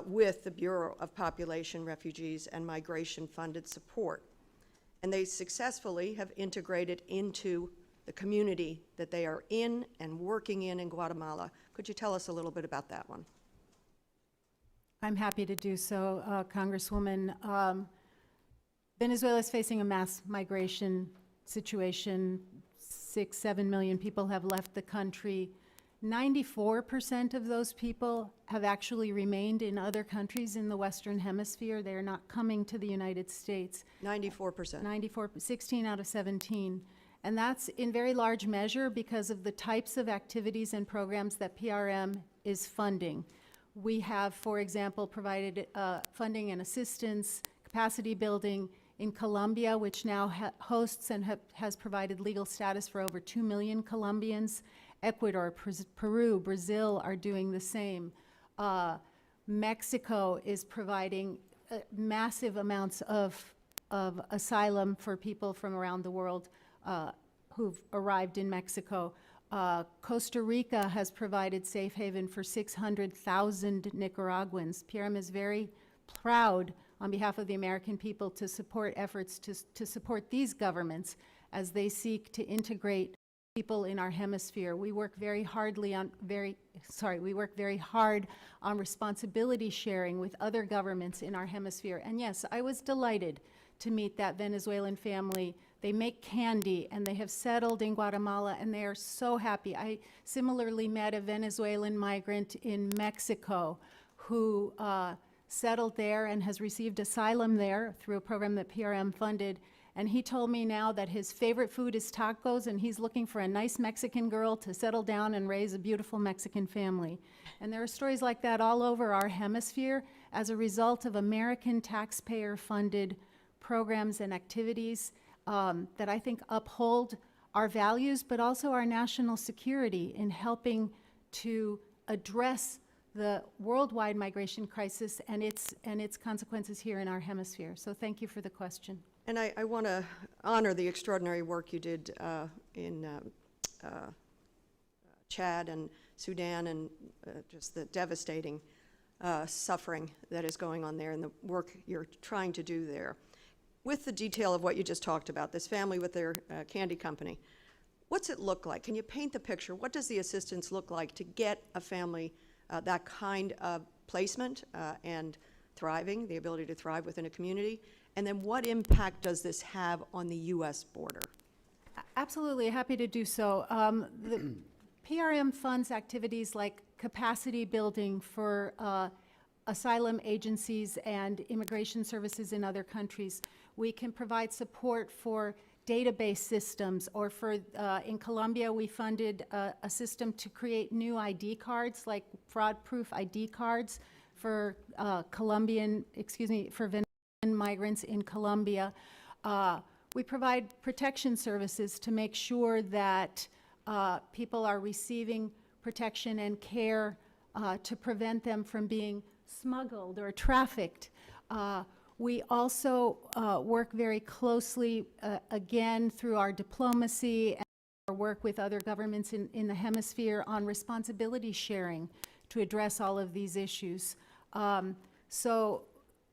with the Bureau of Population, Refugees, and Migration funded support. And they successfully have integrated into the community that they are in and working in Guatemala. Could you tell us a little bit about that one? I'm happy to do so, Congresswoman. Venezuela is facing a mass migration situation. 6-7 million people have left the country. 94% of those people have actually remained in other countries in the Western Hemisphere. They are not coming to the United States. 94%. 16 out of 17. And that's in very large measure because of the types of activities and programs that PRM is funding. We have, for example, provided funding and assistance, capacity building in Colombia, which now hosts and has provided legal status for over 2 million Colombians. Ecuador, Peru, Brazil are doing the same. Mexico is providing massive amounts of asylum for people from around the world who've arrived in Mexico. Costa Rica has provided safe haven for 600,000 Nicaraguans. PRM is very proud on behalf of the American people to support efforts to support these governments as they seek to integrate people in our hemisphere. We work very hard on responsibility sharing with other governments in our hemisphere. And yes, I was delighted to meet that Venezuelan family. They make candy and they have settled in Guatemala and they are so happy. I similarly met a Venezuelan migrant in Mexico who settled there and has received asylum there through a program that PRM funded. And he told me now that his favorite food is tacos and he's looking for a nice Mexican girl to settle down and raise a beautiful Mexican family. And there are stories like that all over our hemisphere as a result of American taxpayer-funded programs and activities that I think uphold our values, but also our national security in helping to address the worldwide migration crisis and its consequences here in our hemisphere. So thank you for the question. And I want to honor the extraordinary work you did in Chad and Sudan and just the devastating suffering that is going on there and the work you're trying to do there. With the detail of what you just talked about, this family with their candy company, what's it look like? Can you paint the picture? What does the assistance look like to get a family that kind of placement and thriving, the ability to thrive within a community? And then what impact does this have on the U.S. border? Absolutely, happy to do so. The PRM funds activities like capacity building for asylum agencies and immigration services in other countries. We can provide support for database systems, or for, in Colombia, we funded a system to create new ID cards, like fraud-proof ID cards for for Venezuelan migrants in Colombia. We provide protection services to make sure that people are receiving protection and care to prevent them from being smuggled or trafficked. We also work very closely, again, through our diplomacy and our work with other governments in the hemisphere on responsibility sharing to address all of these issues. So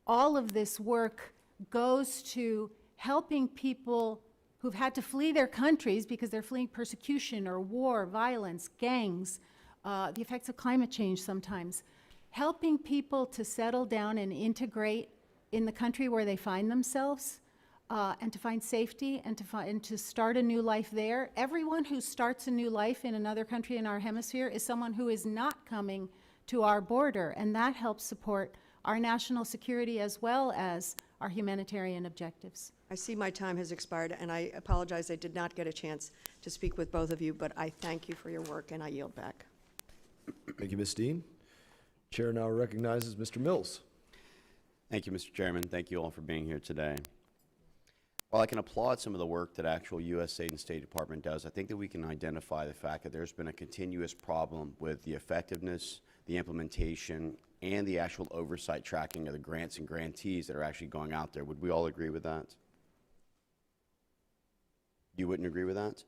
all of this work goes to helping people who've had to flee their countries because they're fleeing persecution or war, violence, gangs, the effects of climate change sometimes. Helping people to settle down and integrate in the country where they find themselves, and to find safety and to start a new life there. Everyone who starts a new life in another country in our hemisphere is someone who is not coming to our border, and that helps support our national security as well as our humanitarian objectives. I see my time has expired, and I apologize I did not get a chance to speak with both of you, but I thank you for your work, and I yield back. Thank you, Ms. Dean. Chair now recognizes Mr. Mills. Thank you, Mr. Chairman. Thank you all for being here today. While I can applaud some of the work that actual USAID and State Department does, I think that we can identify the fact that there's been a continuous problem with the effectiveness, the implementation, and the actual oversight tracking of the grants and grantees that are actually going out there. Would we all agree with that? You wouldn't agree with that?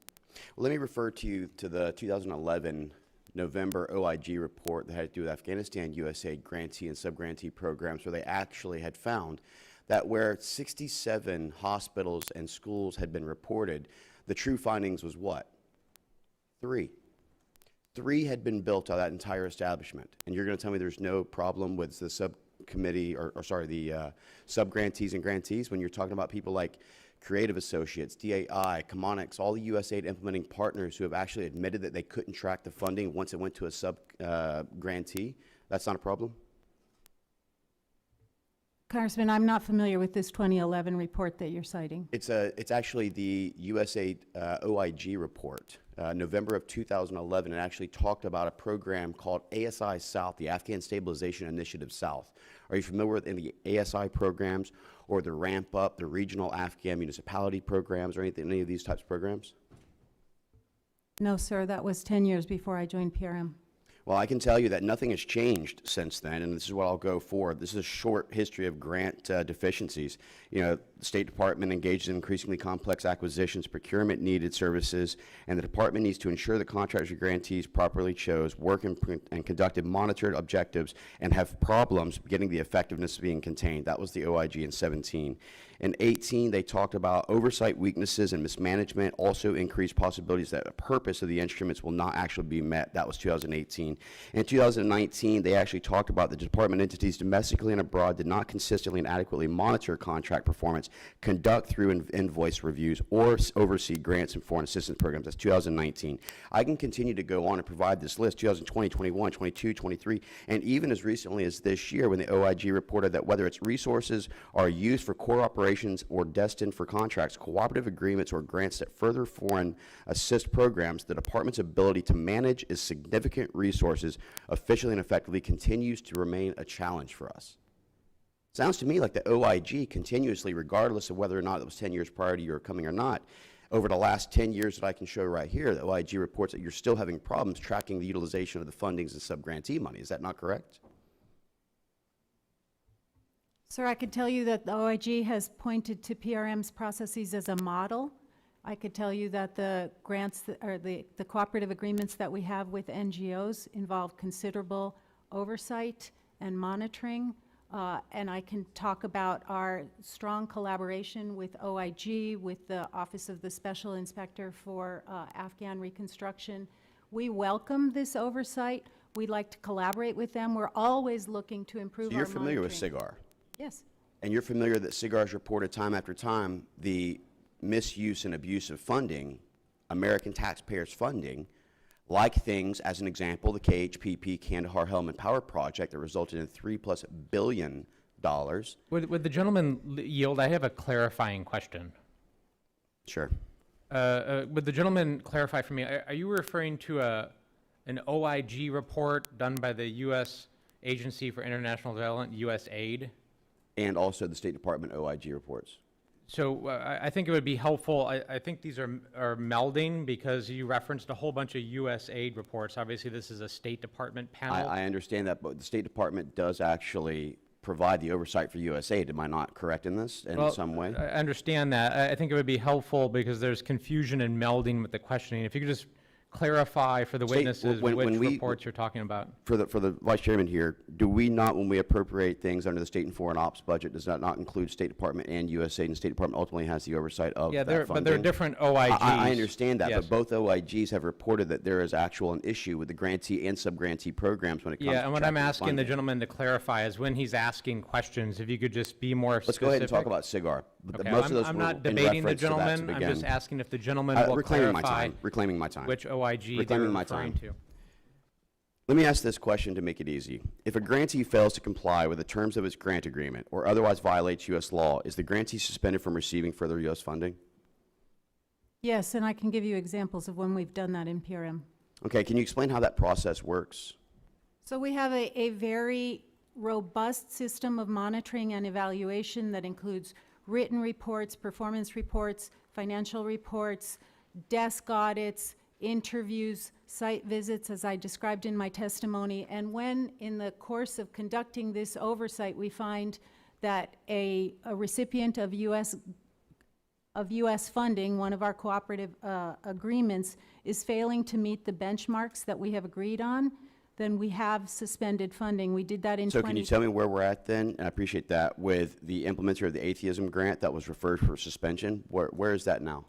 Well, let me refer to you to the 2011 November OIG report that had to do with Afghanistan USAID grantee and sub-grantee programs, where they actually had found that where 67 hospitals and schools had been reported, the true findings was what? 3. 3 had been built out of that entire establishment. And you're going to tell me there's no problem with the subcommittee, the sub-grantees and grantees when you're talking about people like Creative Associates, DAI, Comonix, all the USAID implementing partners who have actually admitted that they couldn't track the funding once it went to a sub-grantee? That's not a problem? Congressman, I'm not familiar with this 2011 report that you're citing. It's actually the USAID OIG report, November of 2011. It actually talked about a program called ASI South, the Afghan Stabilization Initiative South. Are you familiar with any ASI programs or the Ramp Up, the regional Afghan municipality programs, or any of these types of programs? No, sir, that was 10 years before I joined PRM. Well, I can tell you that nothing has changed since then, and this is what I'll go for. This is a short history of grant deficiencies. You know, the State Department engaged in increasingly complex acquisitions, procurement needed services, and the department needs to ensure the contractors and grantees properly chose, work and conducted monitored objectives, and have problems getting the effectiveness being contained. That was the OIG in 17. In 18, they talked about oversight weaknesses and mismanagement, also increased possibilities that the purpose of the instruments will not actually be met. That was 2018. In 2019, they actually talked about the department entities domestically and abroad did not consistently and adequately monitor contract performance, conduct through invoice reviews, or oversee grants and foreign assistance programs. That's 2019. I can continue to go on and provide this list, 2020, 21, 22, 23, and even as recently as this year when the OIG reported that whether its resources are used for core operations or destined for contracts, cooperative agreements, or grants that further foreign assist programs, the department's ability to manage its significant resources efficiently and effectively continues to remain a challenge for us. Sounds to me like the OIG continuously, regardless of whether or not it was 10 years prior to your coming or not, over the last 10 years that I can show right here, the OIG reports that you're still having problems tracking the utilization of the fundings and sub-grantee money. Is that not correct? Sir, I could tell you that the OIG has pointed to PRM's processes as a model. I could tell you that the grants, or the cooperative agreements that we have with NGOs involve considerable oversight and monitoring. And I can talk about our strong collaboration with OIG, with the Office of the Special Inspector for Afghan Reconstruction. We welcome this oversight. We'd like to collaborate with them. We're always looking to improve So our you're familiar with monitoring. SIGAR? Yes. And you're familiar that SIGAR's reported time after time the misuse and abuse of funding, American taxpayers' funding, like things, as an example, the KHPP Kandahar Helmand Power Project that resulted in $3+ billion. Would the gentleman yield? I have a clarifying question. Sure. Would the gentleman clarify for me, are you referring to an OIG report done by the U.S. Agency for International Development, USAID? And also the State Department OIG reports. So I think it would be helpful, I think these are melding because you referenced a whole bunch of USAID reports. Obviously, this is a State Department panel. I understand that, but the State Department does actually provide the oversight for USAID. Am I not correct in this in some way? I understand that. I think it would be helpful because there's confusion and melding with the questioning. If you could just clarify for the witnesses which reports you're talking about. For the Vice Chairman here, do we not, when we appropriate things under the State and Foreign Ops budget, does that not include State Department and USAID, and the State Department ultimately has the oversight of that funding? But there are different OIGs. I understand that, Yes. but both OIGs have reported that there is actual an issue with the grantee and sub-grantee programs when it comes to Yeah, and what I'm tracking asking the funding. gentleman to clarify is when he's asking questions, if you could just be more specific. Let's go ahead and talk about SIGAR. Okay, Most of those I'm were not in debating the reference to that to gentleman. I'm begin. just asking if the gentleman will Reclaiming my clarify time. Reclaiming my time. which OIG they're Reclaiming my referring time. to. Let me ask this question to make it easy. If a grantee fails to comply with the terms of its grant agreement or otherwise violates U.S. law, is the grantee suspended from receiving further U.S. funding? Yes, and I can give you examples of when we've done that in PRM. Okay, can you explain how that process works? So we have a very robust system of monitoring and evaluation that includes written reports, performance reports, financial reports, desk audits, interviews, site visits, as I described in my testimony. And when, in the course of conducting this oversight, we find that a recipient of U.S. funding, one of our cooperative agreements, is failing to meet the benchmarks that we have agreed on, then we have suspended funding. We did that in So can you tell me where we're at then? And I appreciate that. With the implementer of the atheism grant that was referred for suspension, where is that now?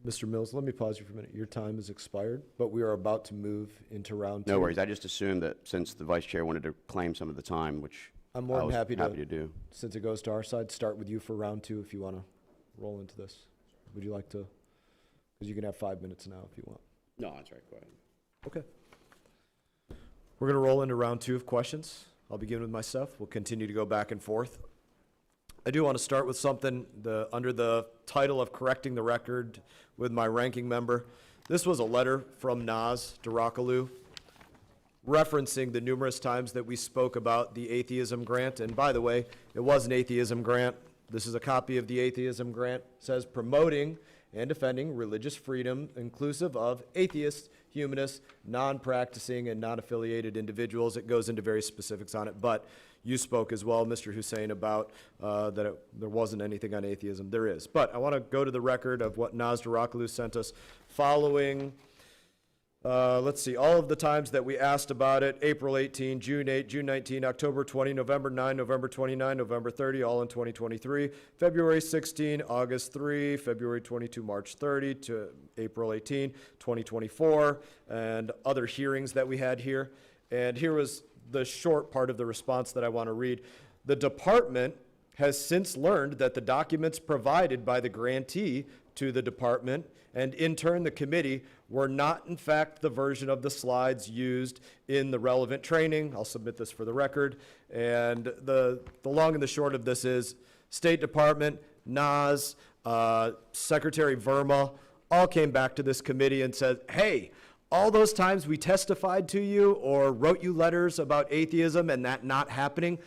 Mr. Mills, let me pause you for a minute. Your time has expired, but we are about to move into round two. No worries. I just assumed that since the vice chair wanted to claim some of the time, which I'm more I than was happy to do. Since it goes to our side, start with you for round two if you want to roll into this. Would you like to? Because you can have 5 minutes now if you want. No, that's right. Go ahead. Okay. We're going to roll into round two of questions. I'll begin with myself. We'll continue to go back and forth. I do want to start with something under the title of correcting the record with my ranking member. This was a letter from Noyes to Rockaloo referencing the numerous times that we spoke about the atheism grant. And by the way, it was an atheism grant. This is a copy of the atheism grant. It says promoting and defending religious freedom inclusive of atheists, humanists, non-practicing, and non-affiliated individuals. It goes into very specifics on it, but you spoke as well, Mr. Hussain, about there wasn't anything on atheism. There is. But I want to go to the record of what Noyes to Rockaloo sent us following, let's see, all of the times that we asked about it: April 18, June 8, June 19, October 20, November 9, November 29, November 30, all in 2023, February 16, August 3, February 22, March 30, to April 18, 2024, and other hearings that we had here. And here was the short part of the response that I want to read. The department has since learned that the documents provided by the grantee to the department and in turn the committee were not in fact the version of the slides used in the relevant training. I'll submit this for the record. And the long and the short of this is State Department, Noyes, Secretary Verma all came back to this committee and said, hey, all those times we testified to you or wrote you letters about atheism and that not happening,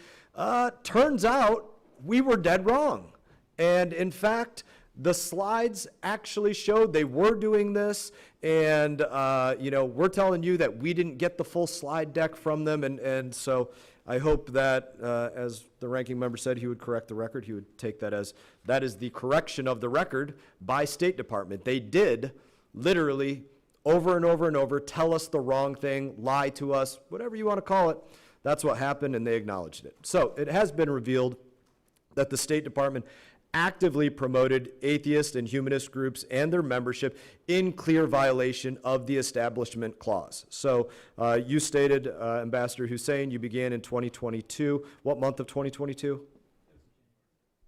turns out we were dead wrong. And in fact, the slides actually showed they were doing this, and we're telling you that we didn't get the full slide deck from them, and so I hope that, as the ranking member said, he would correct the record. He would take that as that is the correction of the record by State Department. They did literally over and over and over tell us the wrong thing, lie to us, whatever you want to call it. That's what happened, and they acknowledged it. So it has been revealed that the State Department actively promoted atheist and humanist groups and their membership in clear violation of the Establishment Clause. So you stated, Ambassador Hussain, you began in 2022. What month of 2022?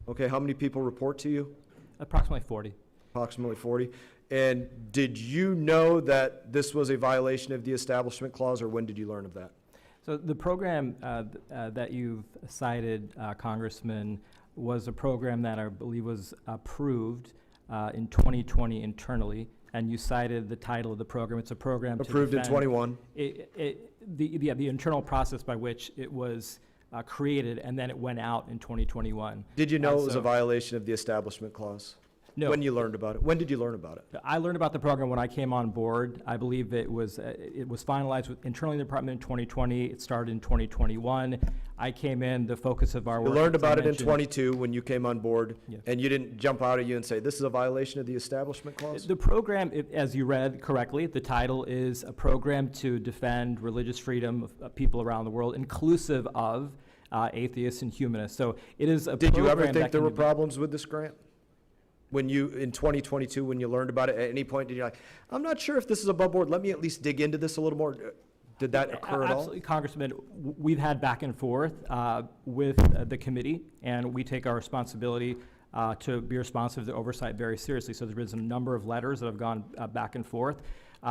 Okay, how many people report to you? Approximately 40. Approximately 40. And did you know that this was a violation of the Establishment Clause, or when did you learn of that? So the program that you've cited, Congressman, was a program that I believe was approved in 2020 internally, and you cited the title of the program. It's a program approved in 21. The internal process by which it was created, and then it went out in 2021. Did you know it was a violation of the Establishment Clause? No. When you learned about it? When did you learn about it? I learned about the program when I came on board. I believe it was finalized internally in the department in 2020. It started in 2021. I came in, the focus of our work. You learned as I about it in mentioned- 22 when you came on board, Yes. and you didn't jump out at you and say, this is a violation of the Establishment Clause? The program, as you read correctly, the title is a program to defend religious freedom of people around the world, inclusive of atheists and humanists. So it is a Did you ever program think that there can were be- problems with this grant? When you, in 2022, when you learned about it, at any point did you like, I'm not sure if this is above board, let me at least dig into this a little more? Did that occur at all? Absolutely, Congressman. We've had back and forth with the committee, and we take our responsibility to be responsive to oversight very seriously. So there's been a number of letters that have gone back and forth.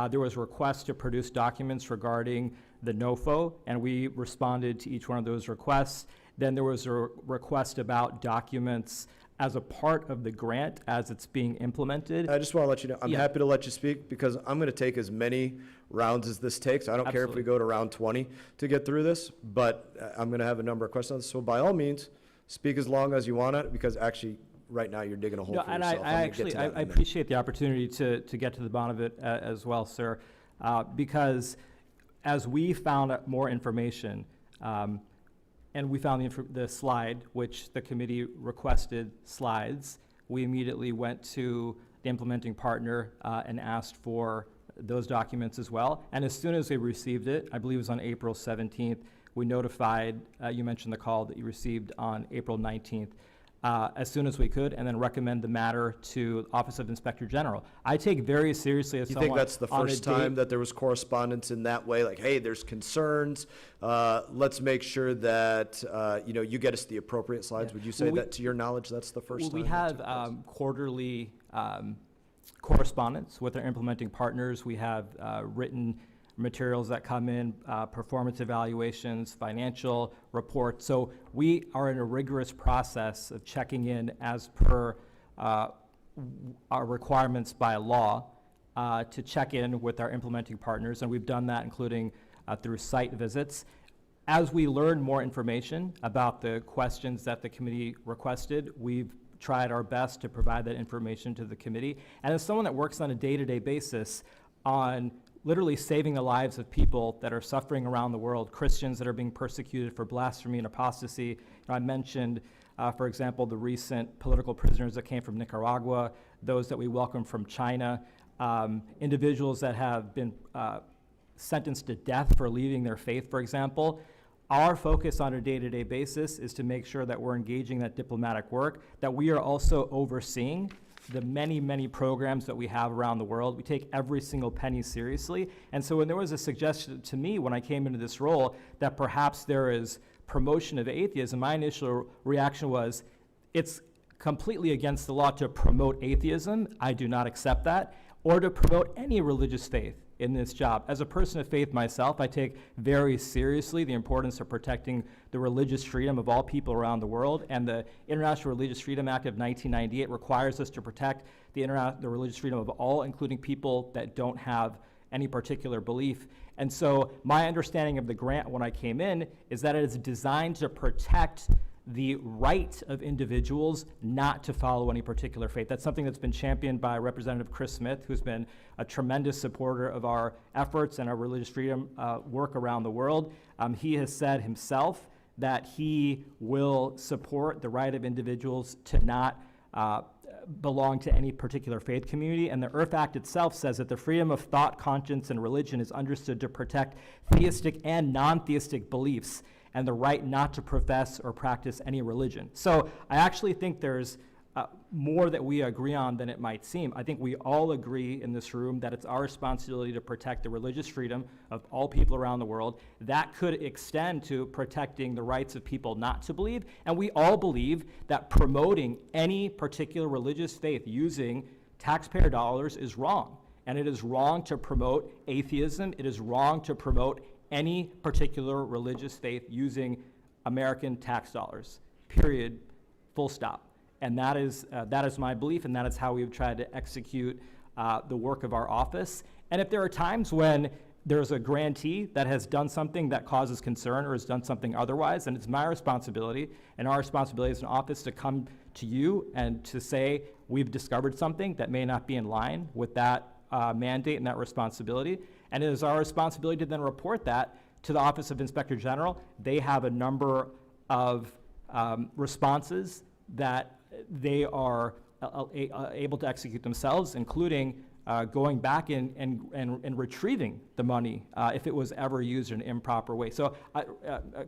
There was a request to produce documents regarding the NOFO, and we responded to each one of those requests. Then there was a request about documents as a part of the grant as it's being implemented. I just want to let you know, I'm Yeah. happy to let you speak because I'm going to take as many rounds as this takes. I don't care if we Absolutely. go to round 20 to get through this, but I'm going to have a number of questions on this. So by all means, speak as long as you want to, because actually, right now, you're digging a hole No, for and yourself. I'm gonna get to that in a minute. appreciate the opportunity to get to the bottom of it as well, sir, because as we found out more information, and we found the slide, which the committee requested slides, we immediately went to the implementing partner and asked for those documents as well. And as soon as we received it, I believe it was on April 17th, we notified, you mentioned the call that you received on April 19th, as soon as we could, and then recommend the matter to Office of Inspector General. I take very seriously as You someone think that's the on a first day- time that there was correspondence in that way? Like, hey, there's concerns, let's make sure that, you get us the appropriate slides. Would you say Well, we- that, to your knowledge, that's the first time? We that have took place? quarterly correspondence with our implementing partners. We have written materials that come in, performance evaluations, financial reports. So we are in a rigorous process of checking in as per our requirements by law to check in with our implementing partners, and we've done that including through site visits. As we learn more information about the questions that the committee requested, we've tried our best to provide that information to the committee. And as someone that works on a day-to-day basis on literally saving the lives of people that are suffering around the world, Christians that are being persecuted for blasphemy and apostasy. I mentioned, for example, the recent political prisoners that came from Nicaragua, those that we welcome from China, individuals that have been sentenced to death for leaving their faith, for example. Our focus on a day-to-day basis is to make sure that we're engaging that diplomatic work, that we are also overseeing the many, many programs that we have around the world. We take every single penny seriously. And so when there was a suggestion to me when I came into this role that perhaps there is promotion of atheism, my initial reaction was, it's completely against the law to promote atheism. I do not accept that, or to promote any religious faith in this job. As a person of faith myself, I take very seriously the importance of protecting the religious freedom of all people around the world, and the International Religious Freedom Act of 1998 requires us to protect the religious freedom of all, including people that don't have any particular belief. And so my understanding of the grant when I came in is that it is designed to protect the right of individuals not to follow any particular faith. That's something that's been championed by Representative Chris Smith, who's been a tremendous supporter of our efforts and our religious freedom work around the world. He has said himself that he will support the right of individuals to not belong to any particular faith community. And the Earth Act itself says that the freedom of thought, conscience, and religion is understood to protect theistic and non-theistic beliefs, and the right not to profess or practice any religion. So I actually think there's more that we agree on than it might seem. I think we all agree in this room that it's our responsibility to protect the religious freedom of all people around the world. That could extend to protecting the rights of people not to believe. And we all believe that promoting any particular religious faith using taxpayer dollars is wrong. And it is wrong to promote atheism. It is wrong to promote any particular religious faith using American tax dollars, period, full stop. And that is my belief, and that is how we've tried to execute the work of our office. And if there are times when there's a grantee that has done something that causes concern or has done something otherwise, then it's my responsibility and our responsibility as an office to come to you and to say, we've discovered something that may not be in line with that mandate and that responsibility. And it is our responsibility to then report that to the Office of Inspector General. They have a number of responses that they are able to execute themselves, including going back and retrieving the money if it was ever used in an improper way. So,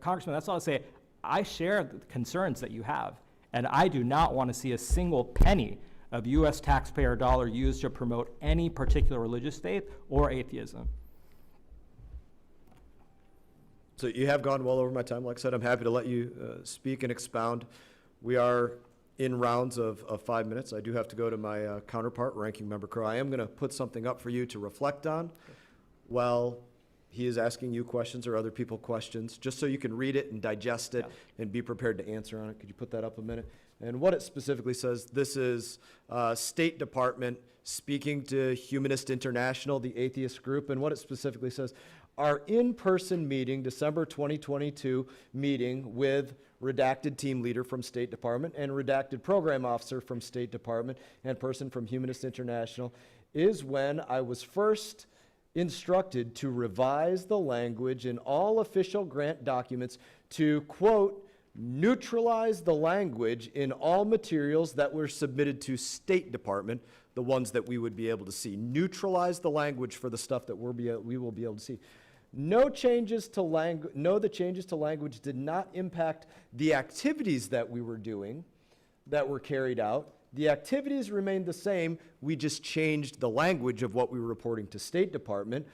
Congressman, that's all I'll say. I share the concerns that you have, and I do not want to see a single penny of U.S. taxpayer dollar used to promote any particular religious faith or atheism. So you have gone well over my time. Like I said, I'm happy to let you speak and expound. We are in rounds of 5 minutes. I do have to go to my counterpart, Ranking Member Crowe. I am going to put something up for you to reflect on while he is asking you questions or other people questions, just so you can read it and digest it and be prepared to answer on it. Could you put that up a minute? And what it specifically says, this is State Department speaking to Humanist International, the atheist group, and what it specifically says, our in-person meeting, December 2022 meeting with redacted team leader from State Department and redacted program officer from State Department and person from Humanist International is when I was first instructed to revise the language in all official grant documents to, quote, neutralize the language in all materials that were submitted to State Department, the ones that we would be able to see. Neutralize the language for the stuff that we will be able to see. The changes to language did not impact the activities that we were doing, that were carried out. The activities remained the same. We just changed the language of what we were reporting to State Department.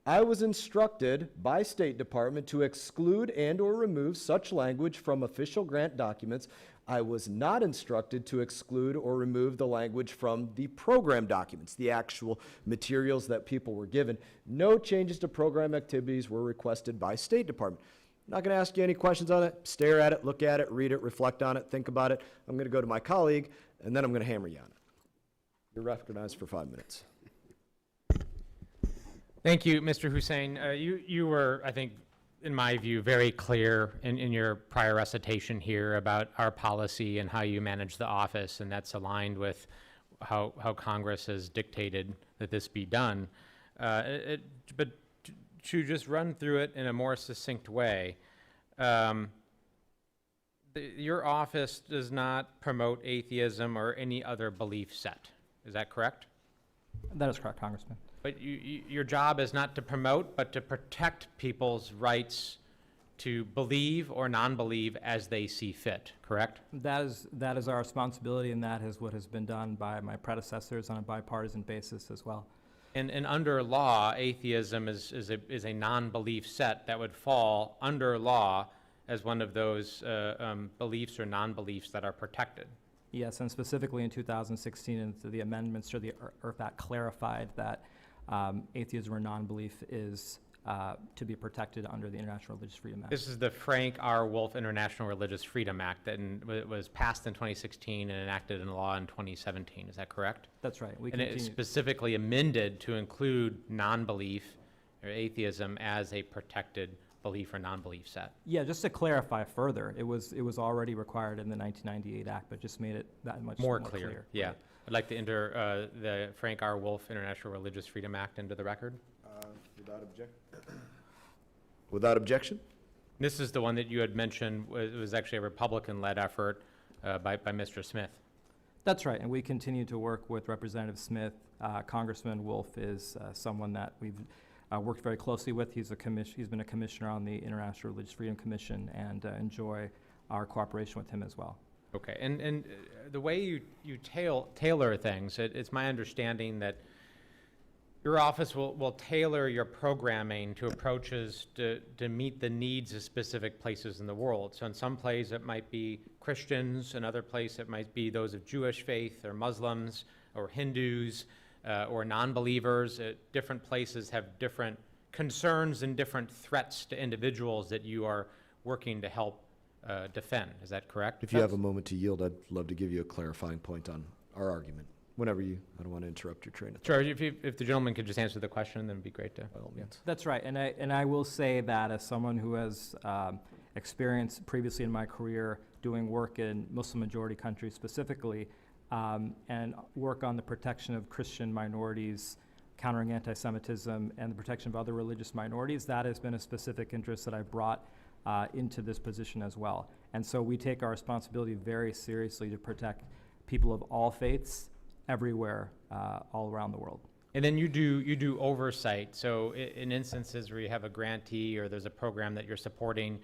I was instructed by State Department to exclude and or remove such language from official grant documents. I was not instructed to exclude or remove the language from the program documents, the actual materials that people were given. No changes to program activities were requested by State Department. I'm not going to ask you any questions on it. Stare at it, look at it, read it, reflect on it, think about it. I'm going to go to my colleague, and then I'm going to hammer you on it. You're recognized for 5 minutes. Thank you, Mr. Hussain. You were, I think, in my view, very clear in your prior recitation here about our policy and how you manage the office, and that's aligned with how Congress has dictated that this be done. But to just run through it in a more succinct way, your office does not promote atheism or any other belief set. Is that correct? That is correct, Congressman. But your job is not to promote, but to protect people's rights to believe or non-believe as they see fit, correct? That is our responsibility, and that is what has been done by my predecessors on a bipartisan basis as well. And under law, atheism is a non-belief set that would fall under law as one of those beliefs or non-beliefs that are protected. Yes, and specifically in 2016, the amendments to the Earth Act clarified that atheism or non-belief is to be protected under the International Religious Freedom Act. This is the Frank R. Wolf International Religious Freedom Act that was passed in 2016 and enacted into law in 2017. Is that correct? That's right. And it specifically amended to include non-belief or atheism as a protected belief or non-belief set. Yeah, just to clarify further, it was already required in the 1998 Act, but just made it that much more clear. Yeah. Right. I'd like to enter the Frank R. Wolf International Religious Freedom Act into the record. Without objection? This is the one that you had mentioned was actually a Republican-led effort by Mr. Smith. That's right, and we continue to work with Representative Smith. Congressman Wolf is someone that we've worked very closely with. He's been a commissioner on the International Religious Freedom Commission, and enjoy our cooperation with him as well. Okay, and the way you tailor things, it's my understanding that your office will tailor your programming to approaches to meet the needs of specific places in the world. So in some places it might be Christians, in other places it might be those of Jewish faith or Muslims or Hindus or non-believers. Different places have different concerns and different threats to individuals that you are working to help defend. Is that correct? If you have a moment to yield, I'd love to give you a clarifying point on our argument. Whenever I don't want to interrupt your train of thought. Sure, if the gentleman could just answer the question, then it'd be great to. By all means. That's right, and I will say that as someone who has experienced previously in my career doing work in Muslim-majority countries specifically, and work on the protection of Christian minorities, countering anti-Semitism, and the protection of other religious minorities, that has been a specific interest that I brought into this position as well. And so we take our responsibility very seriously to protect people of all faiths, everywhere, all around the world. And then you do oversight. So in instances where you have a grantee or there's a program that you're supporting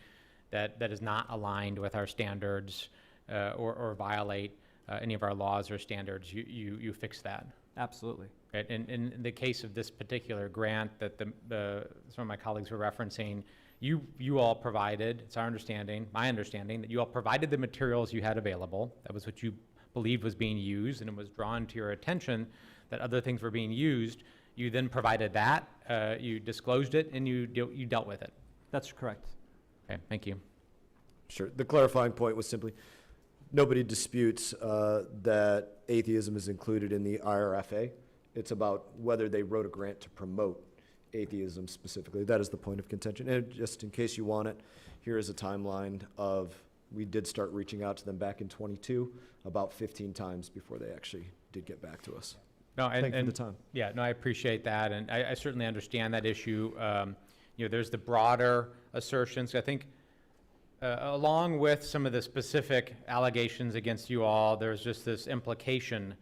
that is not aligned with our standards or violate any of our laws or standards, you fix that. Absolutely. Right? And in the case of this particular grant that some of my colleagues were referencing, You all provided, it's our understanding, my understanding, that you all provided the materials you had available. That was what you believed was being used, and it was drawn to your attention that other things were being used. You then provided that, you disclosed it, and you dealt with it. That's correct. Okay, thank you. Sure. The clarifying point was simply, nobody disputes that atheism is included in the IRFA. It's about whether they wrote a grant to promote atheism specifically. That is the point of contention. And just in case you want it, here is a timeline of, we did start reaching out to them back in '22, about 15 times before they actually did get back to us. No, Thank you for the time. Yeah, no, I appreciate that, and I certainly understand that issue. There's the broader assertions. I think, along with some of the specific allegations against you all, there's just this implication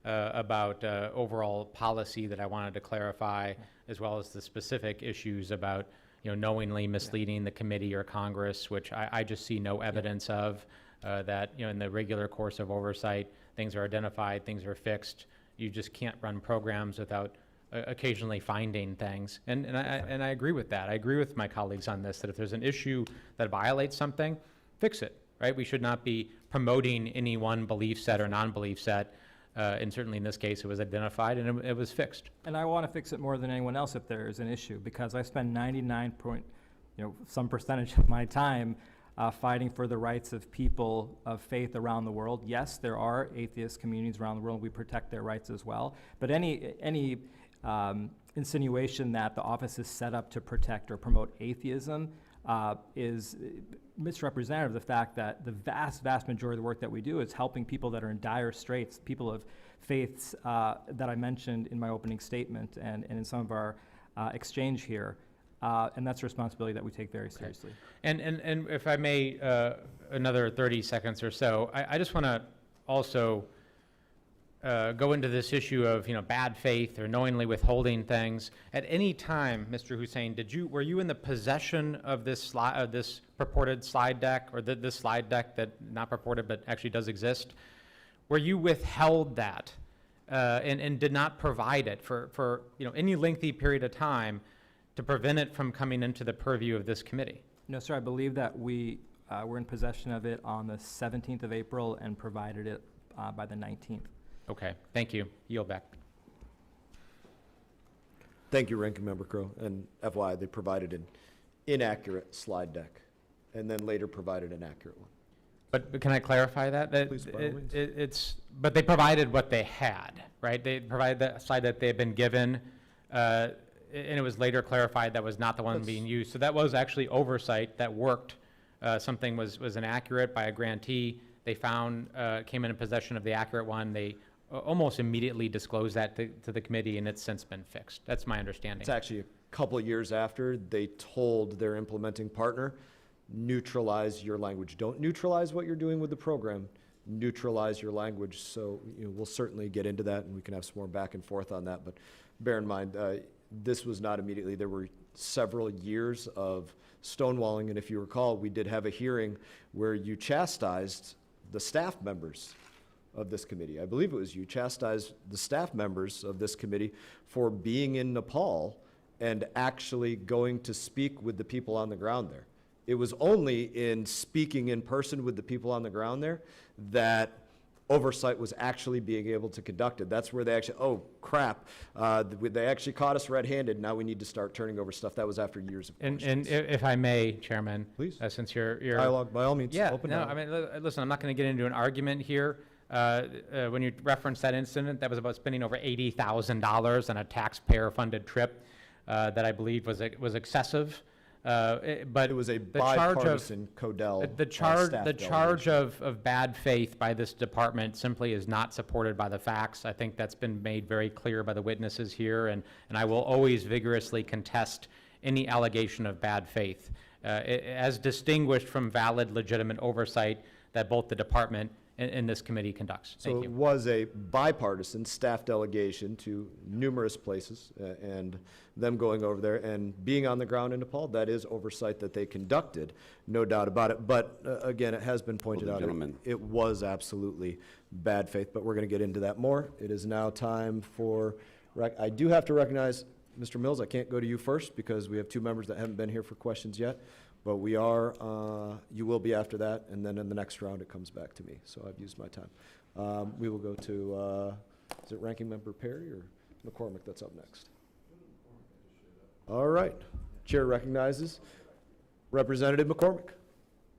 about overall policy that I wanted to clarify, as well as the specific issues about, knowingly misleading the committee or Congress, which I just see no evidence of, that, in the regular course of oversight, things are identified, things are fixed. You just can't run programs without occasionally finding things. And I agree with that. I agree with my colleagues on this, that if there's an issue that violates something, fix it, right? We should not be promoting any one belief set or non-belief set. And certainly in this case, it was identified and it was fixed. And I want to fix it more than anyone else if there is an issue, because I spend 99 some percentage of my time fighting for the rights of people of faith around the world. Yes, there are atheist communities around the world. We protect their rights as well. But any insinuation that the office is set up to protect or promote atheism is misrepresentative of the fact that the vast majority of the work that we do is helping people that are in dire straits, people of faiths that I mentioned in my opening statement and in some of our exchange here. And that's a responsibility that we take very seriously. And if I may, another 30 seconds or so, I just want to also go into this issue of bad faith or knowingly withholding things. At any time, Mr. Hussain, were you in the possession of this purported slide deck, or this slide deck that not purported but actually does exist? Were you withheld that and did not provide it for any lengthy period of time to prevent it from coming into the purview of this committee? No, sir. I believe that we were in possession of it on the 17th of April and provided it by the 19th. Okay, thank you. Yield back. Thank you, Ranking Member Crowe. And FYI, they provided an inaccurate slide deck and then later provided an accurate one. But can I clarify that? Please, by all means. But they provided what they had, right? They provided the slide that they had been given, and it was later clarified that was not the one being used. So that was actually oversight that worked. Something was inaccurate by a grantee. They found, came in possession of the accurate one. They almost immediately disclosed that to the committee, and it's since been fixed. That's my understanding. It's actually a couple of years after they told their implementing partner, neutralize your language. Don't neutralize what you're doing with the program. Neutralize your language. So we'll certainly get into that, and we can have some more back and forth on that. But bear in mind, this was not immediately. There were several years of stonewalling, and if you recall, we did have a hearing where you chastised the staff members of this committee. I believe it was you chastised the staff members of this committee for being in Nepal and actually going to speak with the people on the ground there. It was only in speaking in person with the people on the ground there that oversight was actually being able to conduct it. That's where they actually, oh crap, they actually caught us red-handed, now we need to start turning over stuff. That was after years of And questions. if I may, Chairman, Please. Since you're Dialogue, by all means, yeah, open no, dialogue. I mean, listen, I'm not going to get into an argument here. When you reference that incident, that was about spending over $80,000 on a taxpayer-funded trip that I believe was excessive. But It was a the charge of bipartisan Codell the staff charge delegation. of bad faith by this department simply is not supported by the facts. I think that's been made very clear by the witnesses here, and I will always vigorously contest any allegation of bad faith, as distinguished from valid, legitimate oversight that both the department and this committee conducts. So Thank it you. was a bipartisan staff delegation to numerous places, and them going over there and being on the ground in Nepal, that is oversight that they conducted, no doubt about it. But again, it has been pointed out, gentlemen. it was absolutely bad faith, but we're going to get into that more. It is now time for, I do have to recognize Mr. Mills, I can't go to you first because we have two members that haven't been here for questions yet, but we are, you will be after that, and then in the next round, it comes back to me, so I've used my time. We will go to, is it Ranking Member Perry or McCormick that's up next? All right. Chair recognizes Representative McCormick.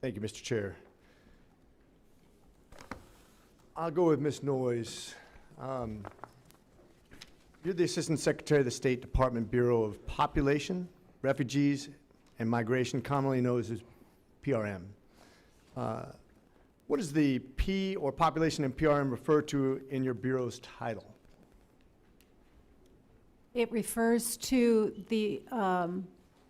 Thank you, Mr. Chair. I'll go with Ms. Noyes. You're the Assistant Secretary of the State Department Bureau of Population, Refugees, and Migration, commonly known as PRM. What does the P or population and PRM refer to in your Bureau's title? It refers to the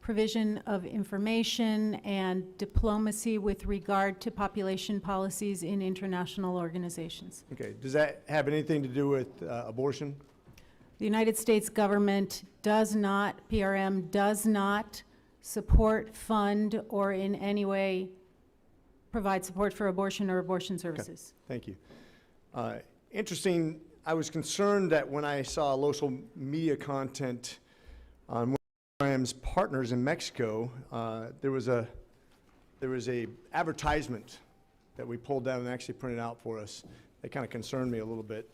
provision of information and diplomacy with regard to population policies in international organizations. Okay, does that have anything to do with abortion? The United States government does not, PRM does not support, fund, or in any way provide support for abortion or abortion services. Thank you. Interesting, I was concerned that when I saw social media content on one of PRM's partners in Mexico, there was a advertisement that we pulled down and actually printed out for us. That kind of concerned me a little bit.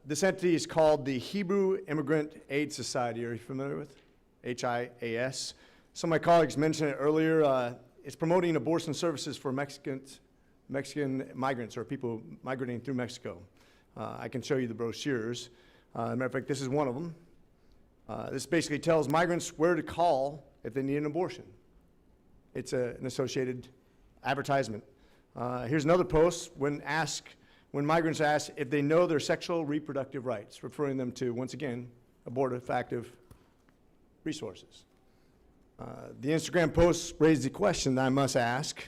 This entity is called the Hebrew Immigrant Aid Society. Are you familiar with HIAS? Some of my colleagues mentioned it earlier. It's promoting abortion services for Mexican migrants or people migrating through Mexico. I can show you the brochures. As a matter of fact, this is one of them. This basically tells migrants where to call if they need an abortion. It's an associated advertisement. Here's another post when migrants ask if they know their sexual reproductive rights, referring them to, once again, abortive resources. The Instagram post raised the question that I must ask: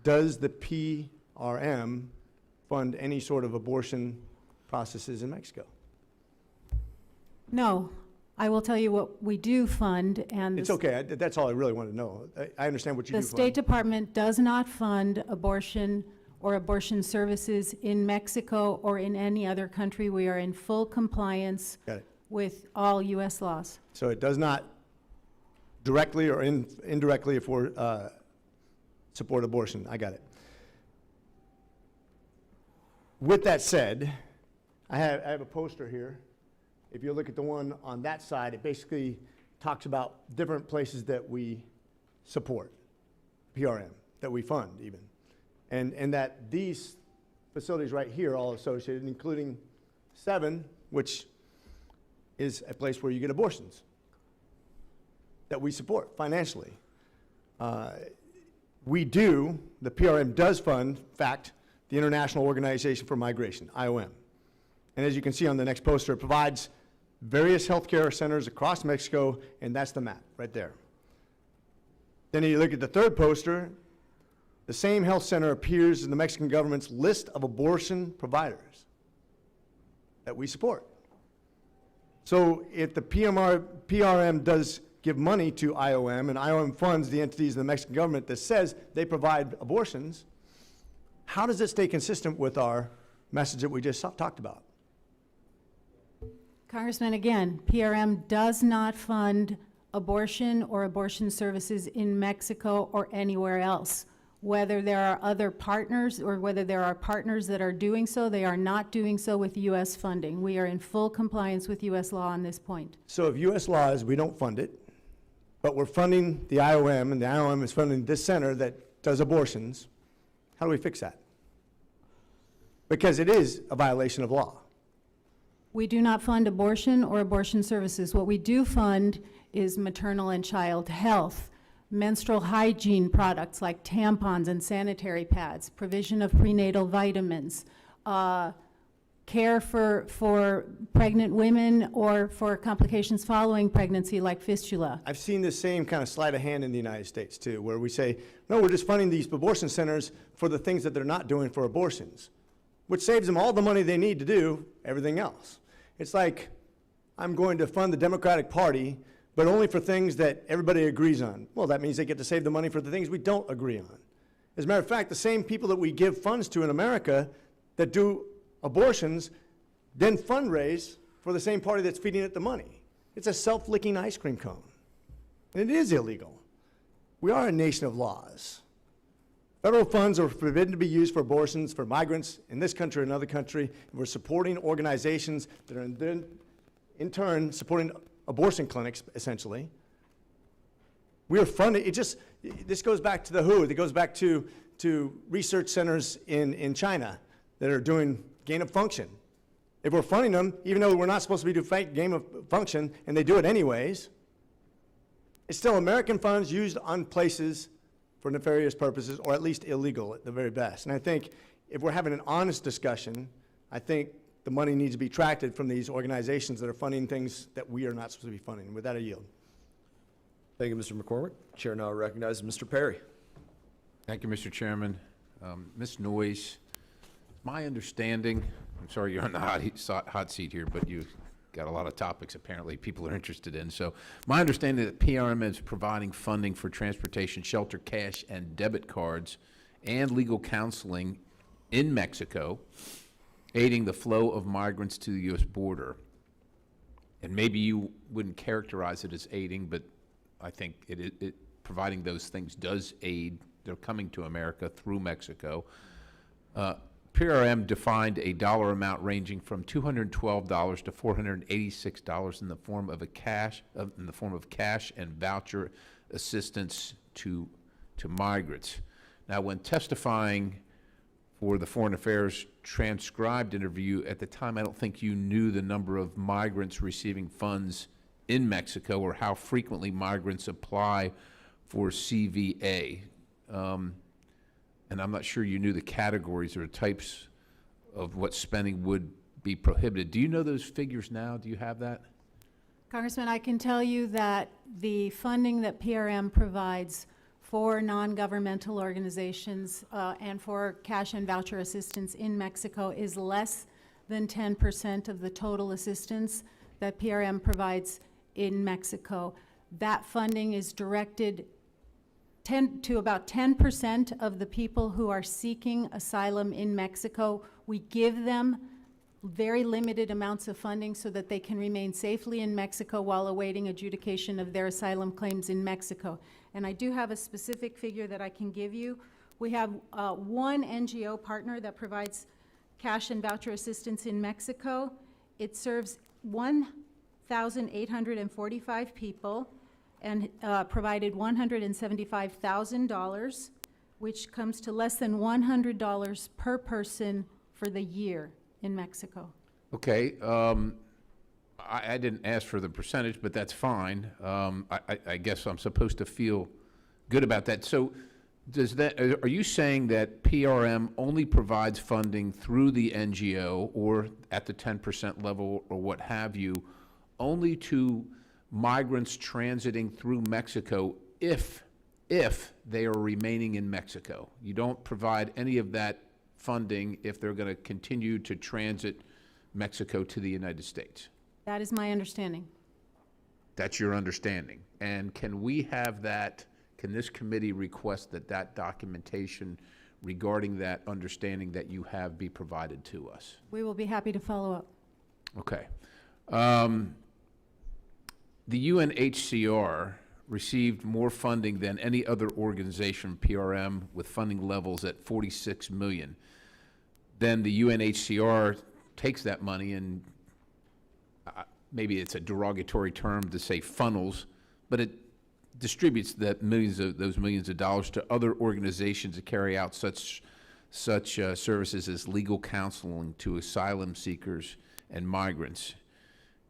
does the PRM fund any sort of abortion processes in Mexico? No, I will tell you what we do fund, and It's okay, that's all I really want to know. I understand what you do the fund. State Department does not fund abortion or abortion services in Mexico or in any other country. We are in full compliance Got it. with all U.S. laws. So it does not directly or indirectly support abortion. I got it. With that said, I have a poster here. If you look at the one on that side, it basically talks about different places that we support, PRM, that we fund even. And that these facilities right here are all associated, including 7, which is a place where you get abortions, that we support financially. The PRM does fund, in fact, the International Organization for Migration, IOM. And as you can see on the next poster, it provides various healthcare centers across Mexico, and that's the map right there. Then you look at the third poster, the same health center appears in the Mexican government's list of abortion providers that we support. So if the PRM does give money to IOM, and IOM funds the entities in the Mexican government that says they provide abortions, how does it stay consistent with our message that we just talked about? Congressman, again, PRM does not fund abortion or abortion services in Mexico or anywhere else. Whether there are other partners or whether there are partners that are doing so, they are not doing so with U.S. funding. We are in full compliance with U.S. law on this point. So if U.S. law is we don't fund it, but we're funding the IOM, and the IOM is funding this center that does abortions, how do we fix that? Because it is a violation of law. We do not fund abortion or abortion services. What we do fund is maternal and child health, menstrual hygiene products like tampons and sanitary pads, provision of prenatal vitamins, care for pregnant women or for complications following pregnancy like fistula. I've seen the same kind of sleight of hand in the United States too, where we say, no, we're just funding these abortion centers for the things that they're not doing for abortions, which saves them all the money they need to do everything else. It's like, I'm going to fund the Democratic Party, but only for things that everybody agrees on. Well, that means they get to save the money for the things we don't agree on. As a matter of fact, the same people that we give funds to in America that do abortions then fundraise for the same party that's feeding it the money. It's a self-licking ice cream cone. And it is illegal. We are a nation of laws. Federal funds are forbidden to be used for abortions for migrants in this country or another country. And we're supporting organizations that are in turn supporting abortion clinics, essentially. We are funding, this goes back to the WHO, it goes back to research centers in China that are doing gain of function. If we're funding them, even though we're not supposed to be doing gain of function, and they do it anyways, it's still American funds used on places for nefarious purposes, or at least illegal at the very best. And I think if we're having an honest discussion, I think the money needs to be tracted from these organizations that are funding things that we are not supposed to be funding. With that, I yield. Thank you, Mr. McCormick. Chair now recognizes Mr. Perry. Thank you, Mr. Chairman. Ms. Noyes, my understanding, I'm sorry you're on the hot seat here, but you got a lot of topics apparently people are interested in. So my understanding that PRM is providing funding for transportation, shelter, cash, and debit cards, and legal counseling in Mexico, aiding the flow of migrants to the U.S. border. And maybe you wouldn't characterize it as aiding, but I think it providing those things does aid. They're coming to America through Mexico. PRM defined a dollar amount ranging from $212 to $486 in the form of cash and voucher assistance to migrants. Now, when testifying for the Foreign Affairs transcribed interview at the time, I don't think you knew the number of migrants receiving funds in Mexico or how frequently migrants apply for CVA. And I'm not sure you knew the categories or types of what spending would be prohibited. Do you know those figures now? Do you have that? Congressman, I can tell you that the funding that PRM provides for non-governmental organizations and for cash and voucher assistance in Mexico is less than 10% of the total assistance that PRM provides in Mexico. That funding is directed to about 10% of the people who are seeking asylum in Mexico. We give them very limited amounts of funding so that they can remain safely in Mexico while awaiting adjudication of their asylum claims in Mexico. And I do have a specific figure that I can give you. We have one NGO partner that provides cash and voucher assistance in Mexico. It serves 1,845 people and provided $175,000, which comes to less than $100 per person for the year in Mexico. Okay. I didn't ask for the percentage, but that's fine. I guess I'm supposed to feel good about that. So are you saying that PRM only provides funding through the NGO or at the 10% level or what have you, only to migrants transiting through Mexico if they are remaining in Mexico? You don't provide any of that funding if they're going to continue to transit Mexico to the United States? That is my understanding. That's your understanding. And can we have that, can this committee request that documentation regarding that understanding that you have be provided to us? We will be happy to follow up. Okay. The UNHCR received more funding than any other organization, PRM, with funding levels at $46 million. Then the UNHCR takes that money and maybe it's a derogatory term to say funnels, but it distributes those millions of dollars to other organizations that carry out such services as legal counseling to asylum seekers and migrants.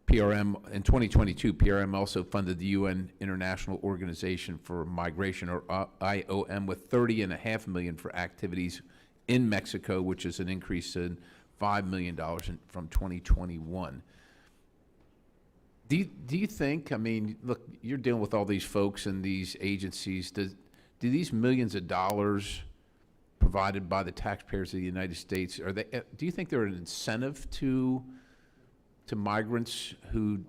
PRM, in 2022, PRM also funded the UN International Organization for Migration, or IOM, with $30.5 million for activities in Mexico, which is an increase in $5 million from 2021. Do you think, I mean, look, you're dealing with all these folks and these agencies, do these millions of dollars provided by the taxpayers of the United States, do you think they're an incentive to migrants who,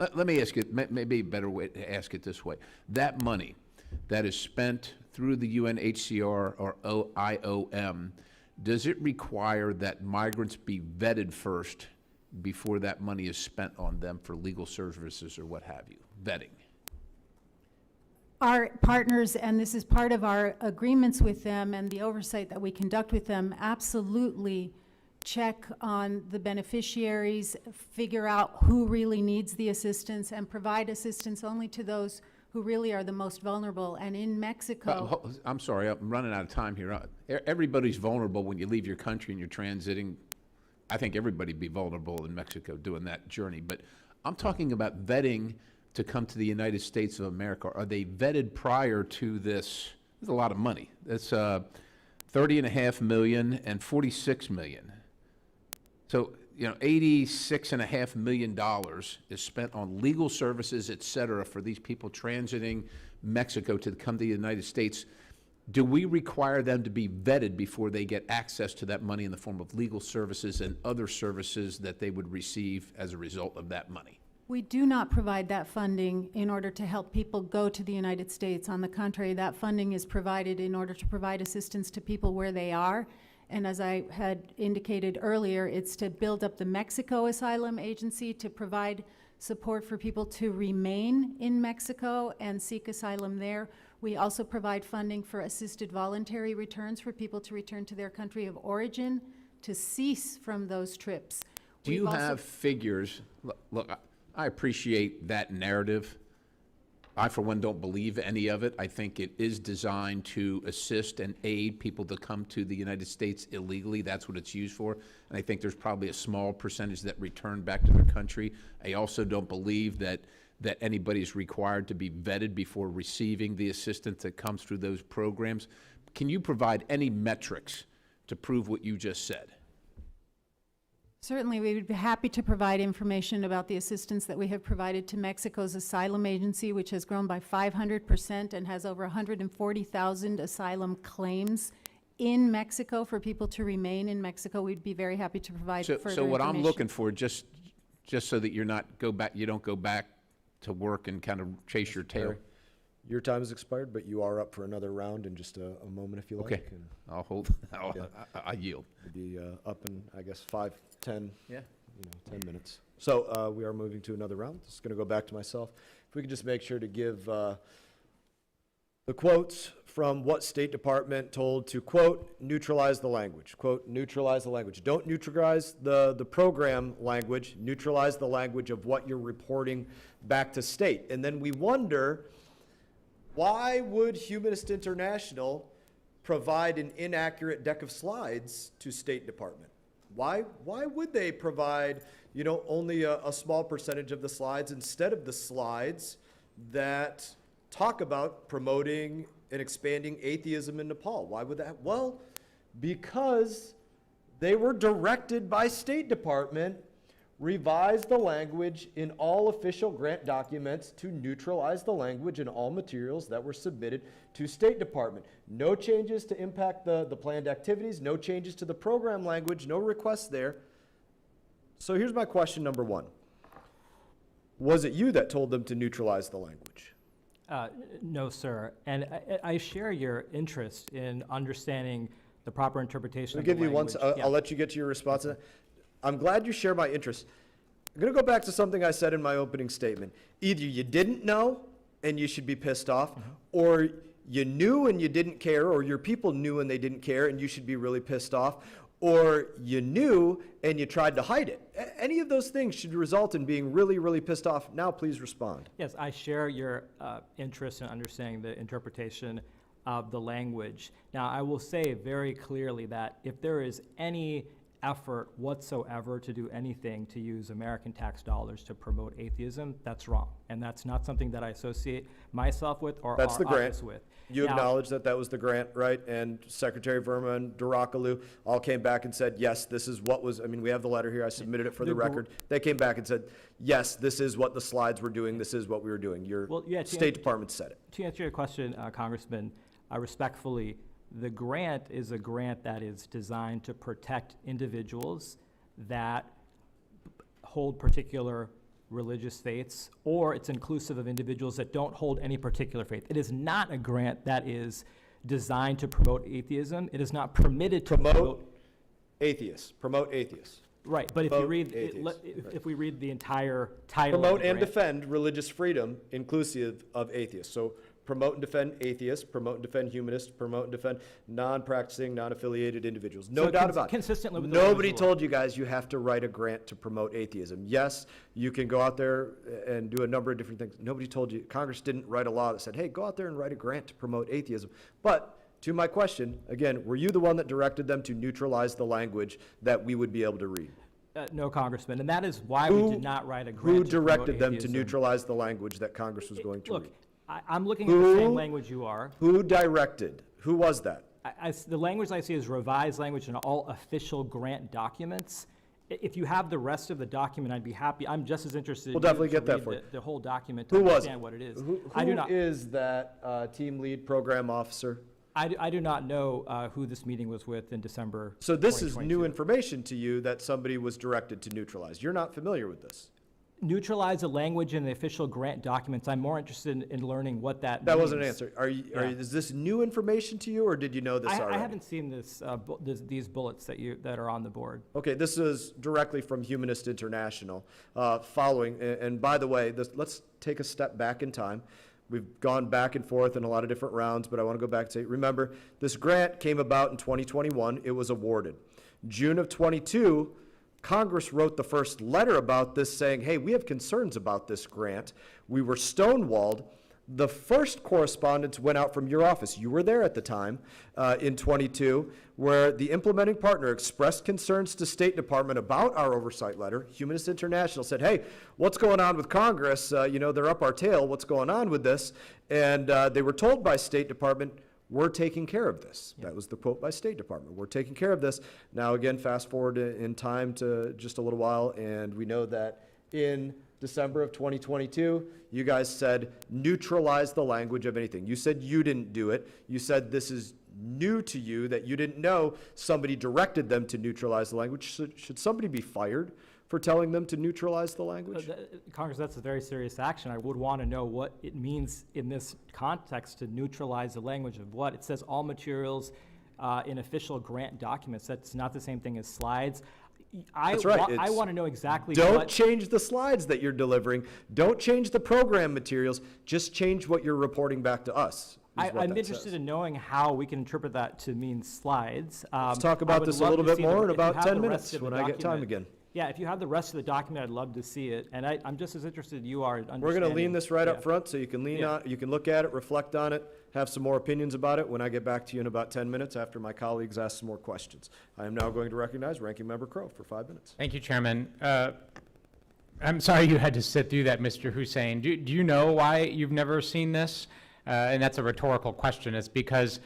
let me ask it, maybe a better way to ask it this way. That money that is spent through the UNHCR or IOM, does it require that migrants be vetted first before that money is spent on them for legal services or what have you? Vetting. Our partners, and this is part of our agreements with them and the oversight that we conduct with them, absolutely check on the beneficiaries, figure out who really needs the assistance, and provide assistance only to those who really are the most vulnerable. And in Mexico, I'm sorry, I'm running out of time here. Everybody's vulnerable when you leave your country and you're transiting. I think everybody'd be vulnerable in Mexico doing that journey. But I'm talking about vetting to come to the United States of America. Are they vetted prior to this? There's a lot of money. That's $30.5 million and $46 million. So, you know, $86.5 million is spent on legal services, et cetera, for these people transiting Mexico to come to the United States. Do we require them to be vetted before they get access to that money in the form of legal services and other services that they would receive as a result of that money? we do not provide that funding in order to help people go to the United States. On the contrary, that funding is provided in order to provide assistance to people where they are. And as I had indicated earlier, it's to build up the Mexico Asylum Agency to provide support for people to remain in Mexico and seek asylum there. We also provide funding for assisted voluntary returns for people to return to their country of origin, to cease from those trips. Do you have figures? Look, I appreciate that narrative. I, for one, don't believe any of it. I think it is designed to assist and aid people to come to the United States illegally. That's what it's used for. And I think there's probably a small percentage that return back to their country. I also don't believe that anybody's required to be vetted before receiving the assistance that comes through those programs. Can you provide any metrics to prove what you just said? Certainly, we would be happy to provide information about the assistance that we have provided to Mexico's asylum agency, which has grown by 500% and has over 140,000 asylum claims in Mexico for people to remain in Mexico. We'd be very happy to provide further information. So what I'm looking for, just so that you don't go back to work and kind of chase your tail. Your time has expired, but you are up for another round in just a moment if you like. Okay, And I'll hold. I yield. we'll be up in, I guess, 5, 10, Yeah. 10 minutes. So we are moving to another round. This is going to go back to myself. If we could just make sure to give the quotes from what State Department told to, quote, neutralize the language. Quote, neutralize the language. Don't neutralize the program language. Neutralize the language of what you're reporting back to state. And then we wonder, why would Humanist International provide an inaccurate deck of slides to State Department? Why would they provide, only a small percentage of the slides instead of the slides that talk about promoting and expanding atheism in Nepal? Why would that? Well, because they were directed by State Department, revise the language in all official grant documents to neutralize the language in all materials that were submitted to State Department. No changes to impact the planned activities, no changes to the program language, no requests there. So here's my question number one. Was it you that told them to neutralize the language? No, sir. And I share your interest in understanding the proper interpretation of the language. I'll give you one, I'll let you get to your response to that. I'm glad you share my interest. I'm going to go back to something I said in my opening statement. Either you didn't know and you should be pissed off, or you knew and you didn't care, or your people knew and they didn't care and you should be really pissed off, or you knew and you tried to hide it. Any of those things should result in being really, really pissed off. Now please respond. Yes, I share your interest in understanding the interpretation of the language. Now, I will say very clearly that if there is any effort whatsoever to do anything to use American tax dollars to promote atheism, that's wrong. And that's not something that I associate myself with or That's our the grant. office with. You Now, acknowledge that was the grant, right? And Secretary Verma and Durakalu all came back and said, yes, this is what was, we have the letter here, I submitted it for the record. They came back and said, yes, this is what the slides were doing, this is what we were doing. Your State Department said it. To answer your question, Congressman, respectfully, the grant is a grant that is designed to protect individuals that hold particular religious faiths, or it's inclusive of individuals that don't hold any particular faith. It is not a grant that is designed to promote atheism. It is not permitted to promote atheists. Promote atheists. Right, but if you Promote read, atheists. if we read the entire title of Promote the and grant- defend religious freedom inclusive of atheists. So promote and defend atheists, promote and defend humanists, promote and defend non-practicing, non-affiliated individuals. No So doubt about it. consistently with the Nobody language of the law. told you guys you have to write a grant to promote atheism. Yes, you can go out there and do a number of different things. Nobody told you, Congress didn't write a law that said, hey, go out there and write a grant to promote atheism. But to my question, again, were you the one that directed them to neutralize the language that we would be able to read? No, Congressman, and that is why we Who- did not write a grant Who to promote directed them to atheism. neutralize the language that Congress was going to Look, read? I'm looking at the same Who- language you are. Who directed? Who was that? The language I see is revised language in all official grant documents. If you have the rest of the document, I'd be happy. I'm just as interested. We'll in you definitely to get that read for you. The whole document to Who was understand what it is. Who I do not. is that team lead program officer? I do not know who this meeting was with in December. So this is 2022. new information to you that somebody was directed to neutralize. You're not familiar with this. Neutralize the language in the official grant documents. I'm more interested in learning what that means. That wasn't an answer. Yeah. Is this new information to you, or did you know this already? I haven't seen these bullets that are on the board. Okay, this is directly from Humanist International, following, and by the way, let's take a step back in time. We've gone back and forth in a lot of different rounds, but I want to go back and say, remember, this grant came about in 2021. It was awarded. June of 22, Congress wrote the first letter about this saying, hey, we have concerns about this grant. We were stonewalled. The first correspondence went out from your office. You were there at the time in 22, where the implementing partner expressed concerns to State Department about our oversight letter. Humanist International said, hey, what's going on with Congress? They're up our tail. What's going on with this? And they were told by State Department, we're taking care of this. That was the quote by State Department. We're taking care of this. Now, again, fast forward in time to just a little while, and we know that in December of 2022, you guys said neutralize the language of anything. You said you didn't do it. You said this is new to you, that you didn't know somebody directed them to neutralize the language. Should somebody be fired for telling them to neutralize the language? Congress, that's a very serious action. I would want to know what it means in this context to neutralize the language of what. It says all materials in official grant documents. That's not the same thing as slides. That's right. I want to know exactly Don't what. change the slides that you're delivering. Don't change the program materials. Just change what you're reporting back to us. I'm interested in knowing how we can interpret that to mean slides. Let's talk about this a little bit more in about 10 minutes when I get time again. Yeah, if you have the rest of the document, I'd love to see it. And I'm just as interested as you are in understanding. We're going to lean this right yeah. up front so you can lean Yeah. on, you can look at it, reflect on it, have some more opinions about it when I get back to you in about 10 minutes after my colleagues ask some more questions. I am now going to recognize Ranking Member Crow for 5 minutes. Thank you, Chairman. I'm sorry you had to sit through that, Mr. Hussain. Do you know why you've never seen this? And that's a rhetorical question. It's because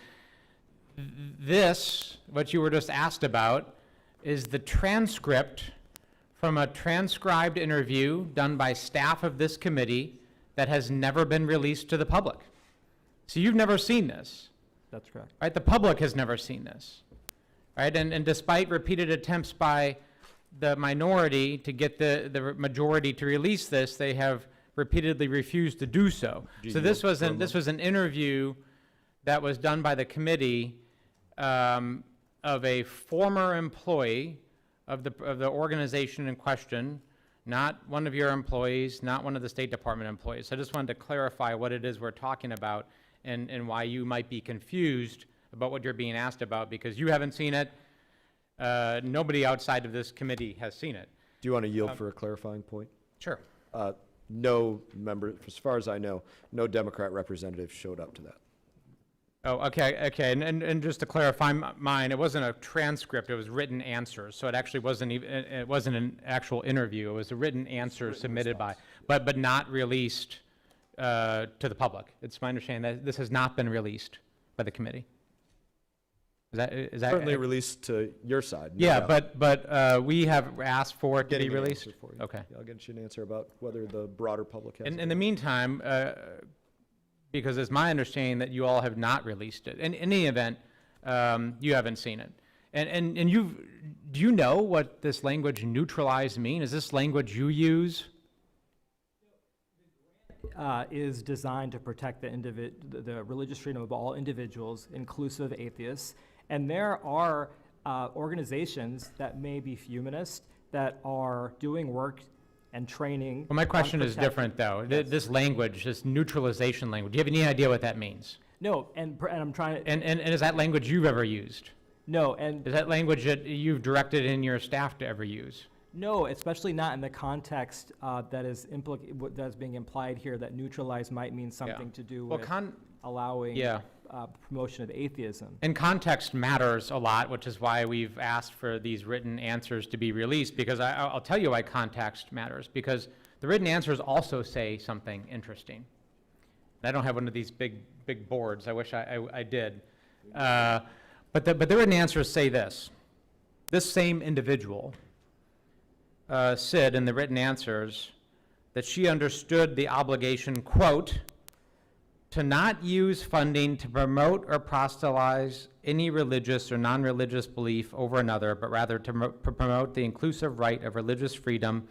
this, what you were just asked about, is the transcript from a transcribed interview done by staff of this committee that has never been released to the public. So you've never seen this, That's correct. right? The public has never seen this, right? And despite repeated attempts by the minority to get the majority to release this, they have repeatedly refused to do so. So this was an interview that was done by the committee of a former employee of the organization in question, not one of your employees, not one of the State Department employees. So I just wanted to clarify what it is we're talking about and why you might be confused about what you're being asked about, because you haven't seen it. Nobody outside of this committee has seen it. Do you want to yield for a clarifying point? Sure. No member, as far as I know, no Democrat representative showed up to that. Oh, okay. And just to clarify mine, it wasn't a transcript, it was written answers. So it actually wasn't even, it wasn't an actual interview. It was a written answer submitted by, but not released to the public. It's my understanding that this has not been released by the committee. Is that Certainly released to your side. no Yeah, doubt. but we have asked for it to be Getting an released? answer for you. Okay. I'll get you an answer about whether the broader public has. In the meantime, because it's my understanding that you all have not released it. In any event, you haven't seen it. And do you know what this language neutralize mean? Is this language you use? Is designed to protect the religious freedom of all individuals, inclusive of atheists. And there are organizations that may be humanist that are doing work and training. Well, my on question is protecting- different, though. Yes. This language, this neutralization language, do you have any idea what that means? No, and I'm trying to, And is that language you've ever used? no, and Is that language that you've directed in your staff to ever use? no, especially not in the context that is that's being implied here, that neutralize might mean something to do Well, with allowing yeah. promotion of atheism. And context matters a lot, which is why we've asked for these written answers to be released, because I'll tell you why context matters, because the written answers also say something interesting. I don't have one of these big boards. I wish I did. But the written answers say this. This same individual said in the written answers that she understood the obligation, quote, to not use funding to promote or proselytize any religious or non-religious belief over another, but rather to promote the inclusive right of religious freedom,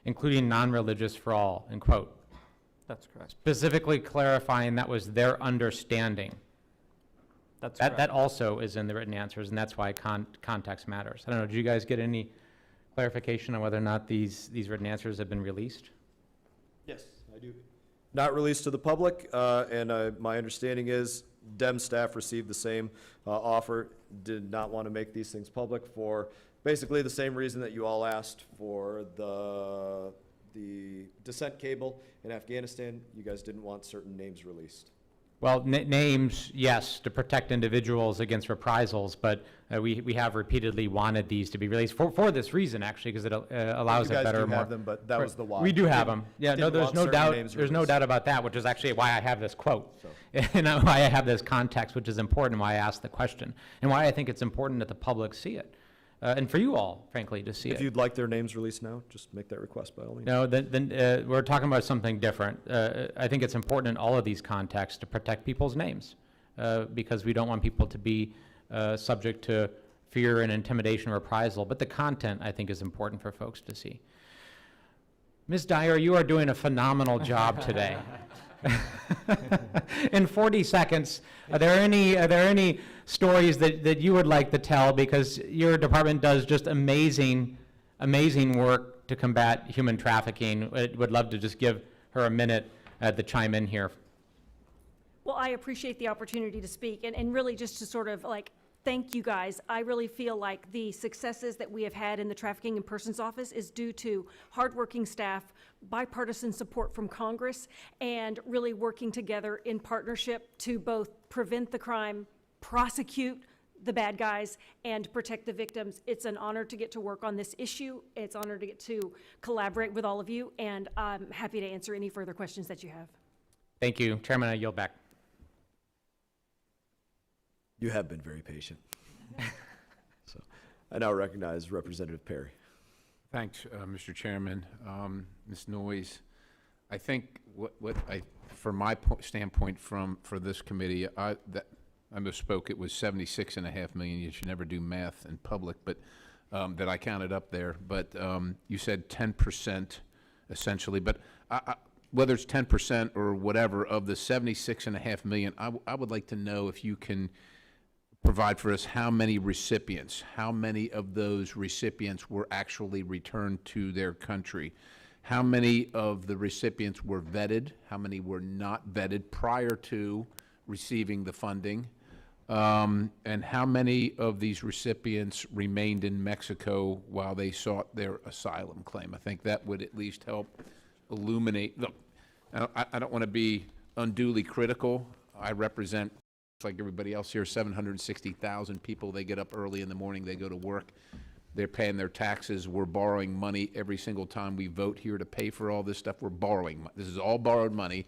including non-religious for all, end quote. That's correct. Specifically clarifying that was their understanding. That's That correct. also is in the written answers, and that's why context matters. I don't know, did you guys get any clarification on whether or not these written answers have been released? Yes, I do. Not released to the public, and my understanding is DEM staff received the same offer, did not want to make these things public for basically the same reason that you all asked for the dissent cable in Afghanistan. You guys didn't want certain names released. Well, names, yes, to protect individuals against reprisals, but we have repeatedly wanted these to be released for this reason, actually, because it allows You a guys better, do more. have them, but that was the why. We do have them. Yeah, no, Didn't there's want no certain doubt, names there's no released. doubt about that, which is actually why I have this quote. And why I have this context, which is important, why I asked the question, and why I think it's important that the public see it. And for you all, frankly, to see it. If you'd like their names released now, just make that request by all means. No, then we're talking about something different. I think it's important in all of these contexts to protect people's names, because we don't want people to be subject to fear and intimidation or reprisal. But the content, I think, is important for folks to see. Ms. Dyer, you are doing a phenomenal job today. In 40 seconds, are there any stories that you would like to tell? Because your department does just amazing work to combat human trafficking. I would love to just give her a minute to chime in here. Well, I appreciate the opportunity to speak and really just to sort of like thank you guys. I really feel like the successes that we have had in the Trafficking in Persons Office is due to hardworking staff, bipartisan support from Congress, and really working together in partnership to both prevent the crime, prosecute the bad guys, and protect the victims. It's an honor to get to work on this issue. It's an honor to get to collaborate with all of you, and I'm happy to answer any further questions that you have. Thank you. Chairman, I yield back. You have been very patient. So, I now recognize Representative Perry. Thanks, Mr. Chairman. Ms. Noyes, I think from my standpoint for this committee, I misspoke. It was 76.5 million. You should never do math in public, but that I counted up there. But you said 10% essentially. But whether it's 10% or whatever of the 76.5 million, I would like to know if you can provide for us how many recipients, how many of those recipients were actually returned to their country, how many of the recipients were vetted, how many were not vetted prior to receiving the funding, and how many of these recipients remained in Mexico while they sought their asylum claim. I think that would at least help illuminate. Look, I don't want to be unduly critical. I represent, like everybody else here, 760,000 people. They get up early in the morning, they go to work, they're paying their taxes, we're borrowing money every single time we vote here to pay for all this stuff. We're borrowing. This is all borrowed money.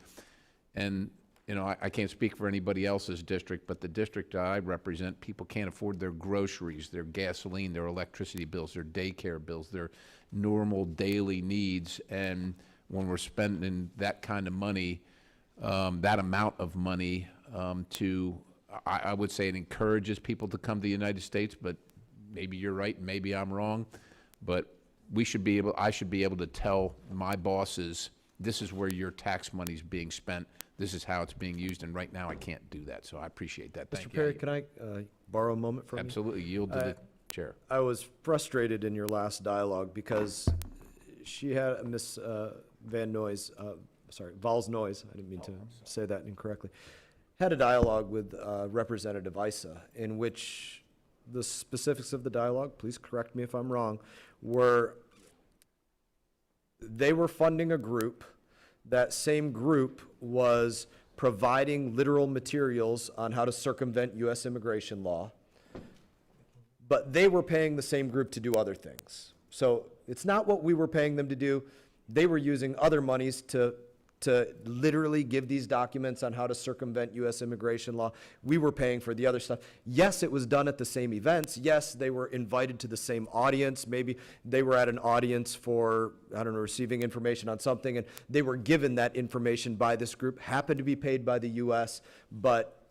And, you know, I can't speak for anybody else's district, but the district I represent, people can't afford their groceries, their gasoline, their electricity bills, their daycare bills, their normal daily needs. And when we're spending that kind of money, that amount of money, I would say it encourages people to come to the United States, but maybe you're right, maybe I'm wrong, but I should be able to tell my bosses, this is where your tax money's being spent, this is how it's being used, and right now I can't do that, so I appreciate that. Thank Mr. you. Perry, can I borrow a moment from you? Absolutely, yield to Chair. I was frustrated in your last dialogue because she had, Miss Van Noyes, Val's Noyes, I didn't mean to say that incorrectly, had a dialogue with Representative Issa in which the specifics of the dialogue, please correct me if I'm wrong, were they were funding a group. That same group was providing literal materials on how to circumvent U.S. immigration law, but they were paying the same group to do other things. So it's not what we were paying them to do. They were using other monies to literally give these documents on how to circumvent U.S. immigration law. We were paying for the other stuff. Yes, it was done at the same events. Yes, they were invited to the same audience. Maybe they were at an audience for, I don't know, receiving information on something, and they were given that information by this group, happened to be paid by the U.S., but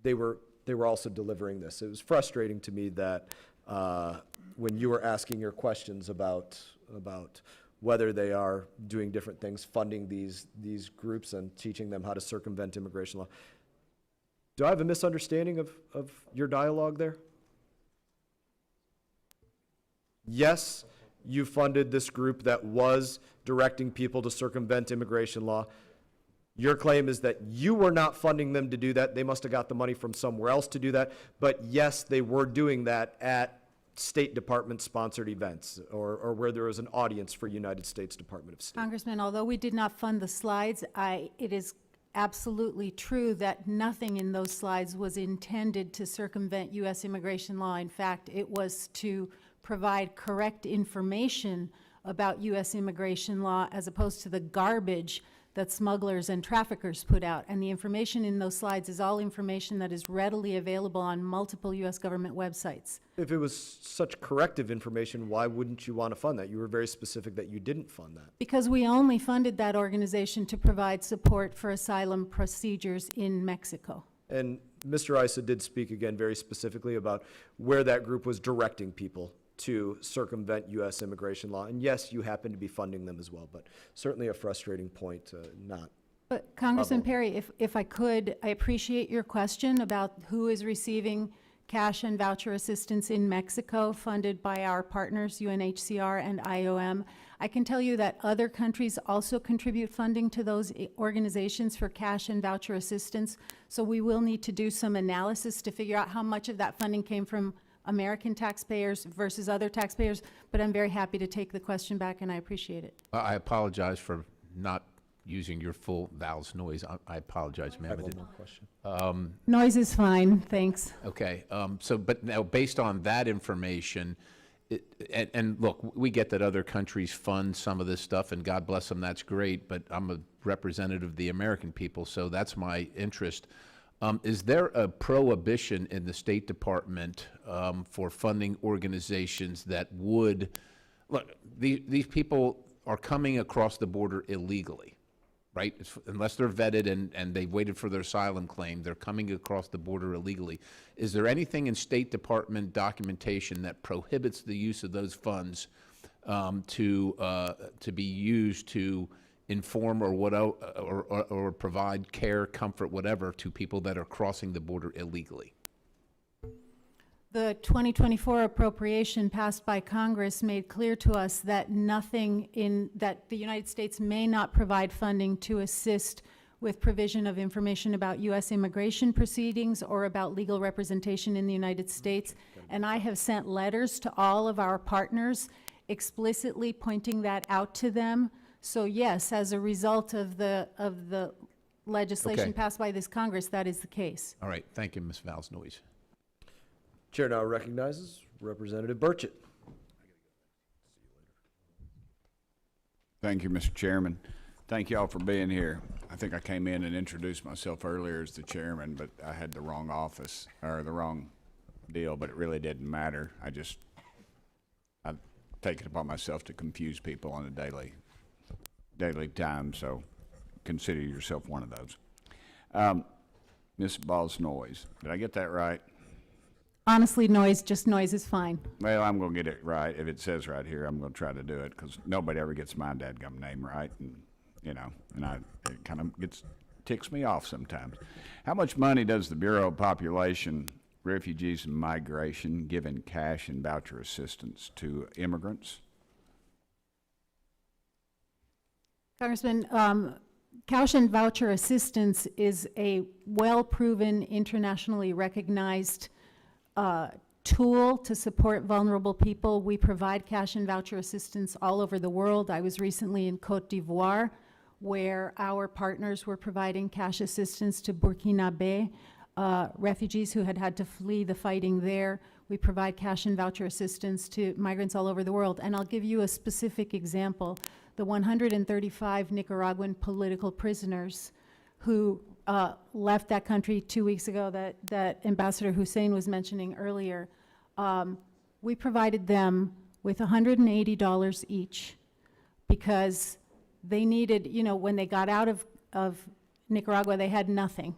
they were also delivering this. It was frustrating to me that when you were asking your questions about whether they are doing different things, funding these groups and teaching them how to circumvent immigration law. Do I have a misunderstanding of your dialogue there? Yes, you funded this group that was directing people to circumvent immigration law. Your claim is that you were not funding them to do that. They must have got the money from somewhere else to do that. But yes, they were doing that at State Department-sponsored events or where there was an audience for United States Department of State. Congressman, although we did not fund the slides, it is absolutely true that nothing in those slides was intended to circumvent U.S. immigration law. In fact, it was to provide correct information about U.S. immigration law as opposed to the garbage that smugglers and traffickers put out. And the information in those slides is all information that is readily available on multiple U.S. government websites. If it was such corrective information, why wouldn't you want to fund that? You were very specific that you didn't fund that. Because we only funded that organization to provide support for asylum procedures in Mexico. And Mr. Issa did speak again very specifically about where that group was directing people to circumvent U.S. immigration law. And yes, you happen to be funding them as well, but certainly a frustrating point, not. But Congressman Perry, if I could, I appreciate your question about who is receiving cash and voucher assistance in Mexico funded by our partners, UNHCR and IOM. I can tell you that other countries also contribute funding to those organizations for cash and voucher assistance. So we will need to do some analysis to figure out how much of that funding came from American taxpayers versus other taxpayers, but I'm very happy to take the question back, and I appreciate it. I apologize for not using your full Val's Noyes. I apologize, I ma'am. have I one didn't- more question. Noise is fine, thanks. Okay, but now, based on that information, and look, we get that other countries fund some of this stuff, and God bless them, that's great, but I'm a representative of the American people, so that's my interest. Is there a prohibition in the State Department for funding organizations that would, look, these people are coming across the border illegally, right? Unless they're vetted and they've waited for their asylum claim, they're coming across the border illegally. Is there anything in State Department documentation that prohibits the use of those funds to be used to inform or provide care, comfort, whatever, to people that are crossing the border illegally? The 2024 appropriation passed by Congress made clear to us that that the United States may not provide funding to assist with provision of information about U.S. immigration proceedings or about legal representation in the United States. And I have sent letters to all of our partners explicitly pointing that out to them. So yes, as a result of the legislation Okay. passed by this Congress, that is the case. All right, thank you, Ms. Val's Noyes. Chair now recognizes Representative Burchett. Thank you, Mr. Chairman. Thank you all for being here. I think I came in and introduced myself earlier as the chairman, but I had the wrong office, or the wrong deal, but it really didn't matter. I take it upon myself to confuse people on a daily time, so consider yourself one of those. Ms. Ball's Noyes, did I get that right? Honestly, noise is fine. Well, I'm going to get it right. If it says right here, I'm going to try to do it, because nobody ever gets my dadgum name right, and it kind of ticks me off sometimes. How much money does the Bureau of Population Refugees and Migration giving cash and voucher assistance to immigrants? Congressman, cash and voucher assistance is a well-proven, internationally recognized tool to support vulnerable people. We provide cash and voucher assistance all over the world. I was recently in Cote d'Ivoire, where our partners were providing cash assistance to Burkinabe refugees who had to flee the fighting there. We provide cash and voucher assistance to migrants all over the world. And I'll give you a specific example. The 135 Nicaraguan political prisoners who left that country 2 weeks ago that Ambassador Hussain was mentioning earlier, we provided them with $180 each because they needed, you know, when they got out of Nicaragua, they had nothing.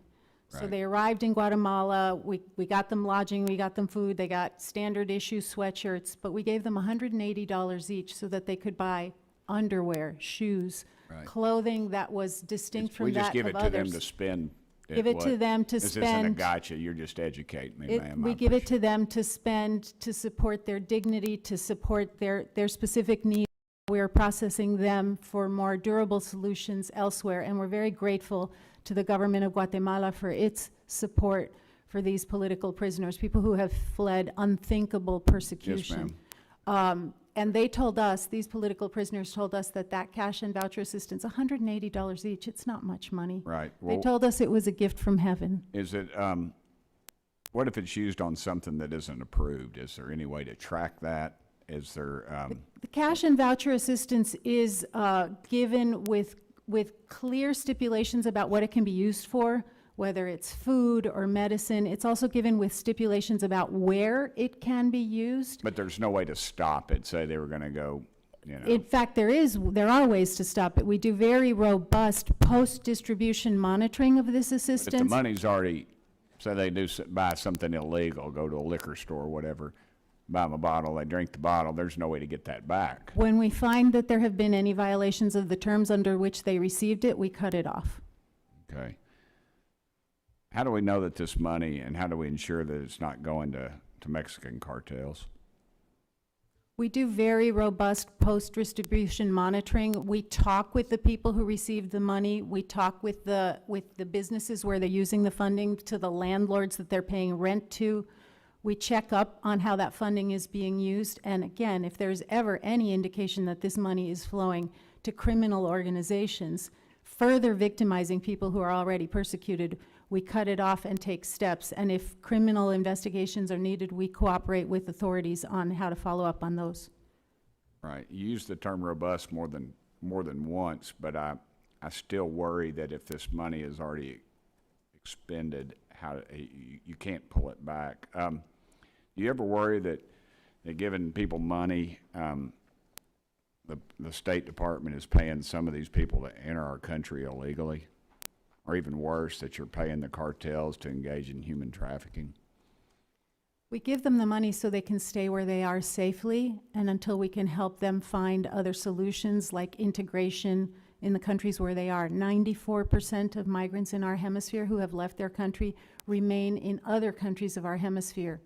So Right. they arrived in Guatemala, we got them lodging, we got them food, they got standard issue sweatshirts, but we gave them $180 each so that they could buy underwear, shoes, Right. clothing that was distinct from We just that give of it to them others. to spend. Give it to what? them to This isn't a spend. gotcha, you're just educating me, ma'am. We I give it to appreciate them to spend, to support their dignity, to support their specific needs. We're processing them for more durable solutions elsewhere, and we're very grateful to the government of Guatemala for its support for these political prisoners, people who have fled unthinkable persecution. And they told us, these political prisoners told us that cash and voucher assistance, $180 each, it's not much money. Right. They Well, told us it was a gift from heaven. is it, what if it's used on something that isn't approved? Is there any way to track that? Is there, The cash and voucher assistance is given with clear stipulations about what it can be used for, whether it's food or medicine. It's also given with stipulations about where it can be used. but there's no way to stop it, say they were gonna go, you know? In fact, there are ways to stop it. We do very robust post-distribution monitoring of this If the assistance. money's already, say they do buy something illegal, go to a liquor store, whatever, buy them a bottle, they drink the bottle, there's no way to get that back. When we find that there have been any violations of the terms under which they received it, we cut it off. Okay. How do we know that this money, and how do we ensure that it's not going to Mexican cartels? We do very robust post-distribution monitoring. We talk with the people who received the money. We talk with the businesses where they're using the funding, to the landlords that they're paying rent to. We check up on how that funding is being used. And again, if there's ever any indication that this money is flowing to criminal organizations, further victimizing people who are already persecuted, we cut it off and take steps. And if criminal investigations are needed, we cooperate with authorities on how to follow up on those. Right. You use the term robust more than once, but I still worry that if this money is already expended, you can't pull it back. Do you ever worry that giving people money, the State Department is paying some of these people to enter our country illegally? Or even worse, that you're paying the cartels to engage in human trafficking? We give them the money so they can stay where they are safely, and until we can help them find other solutions like integration in the countries where they are. 94% of migrants in our hemisphere who have left their country remain in other countries of our hemisphere.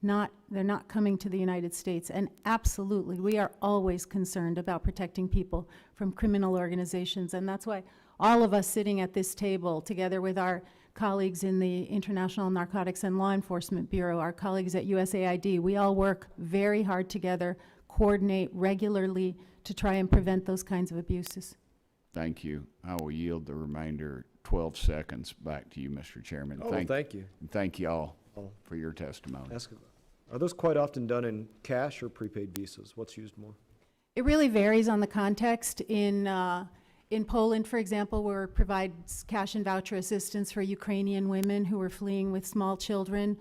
They're not coming to the United States. And absolutely, we are always concerned about protecting people from criminal organizations. And that's why all of us sitting at this table, together with our colleagues in the International Narcotics and Law Enforcement Bureau, our colleagues at USAID, we all work very hard together, coordinate regularly to try and prevent those kinds of abuses. Thank you. I will yield the remainder 12 seconds back to you, Mr. Chairman. Oh, thank you. And thank you all for your testimony. Are those quite often done in cash or prepaid visas? What's used more? It really varies on the context. In Poland, for example, where it provides cash and voucher assistance for Ukrainian women who were fleeing with small children,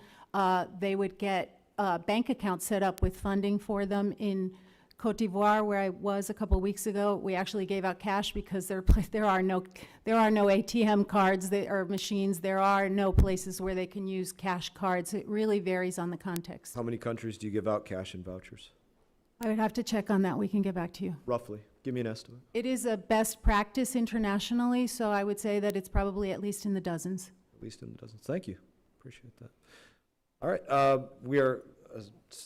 they would get bank accounts set up with funding for them. In Cote d'Ivoire, where I was a couple weeks ago, we actually gave out cash because there are no ATM cards or machines. There are no places where they can use cash cards. It really varies on the context. How many countries do you give out cash and vouchers? I would have to check on that. We can get back to you. Roughly. Give me an estimate. It is a best practice internationally, so I would say that it's probably at least in the dozens. At least in the dozens. Thank you. Appreciate that. All right, we are,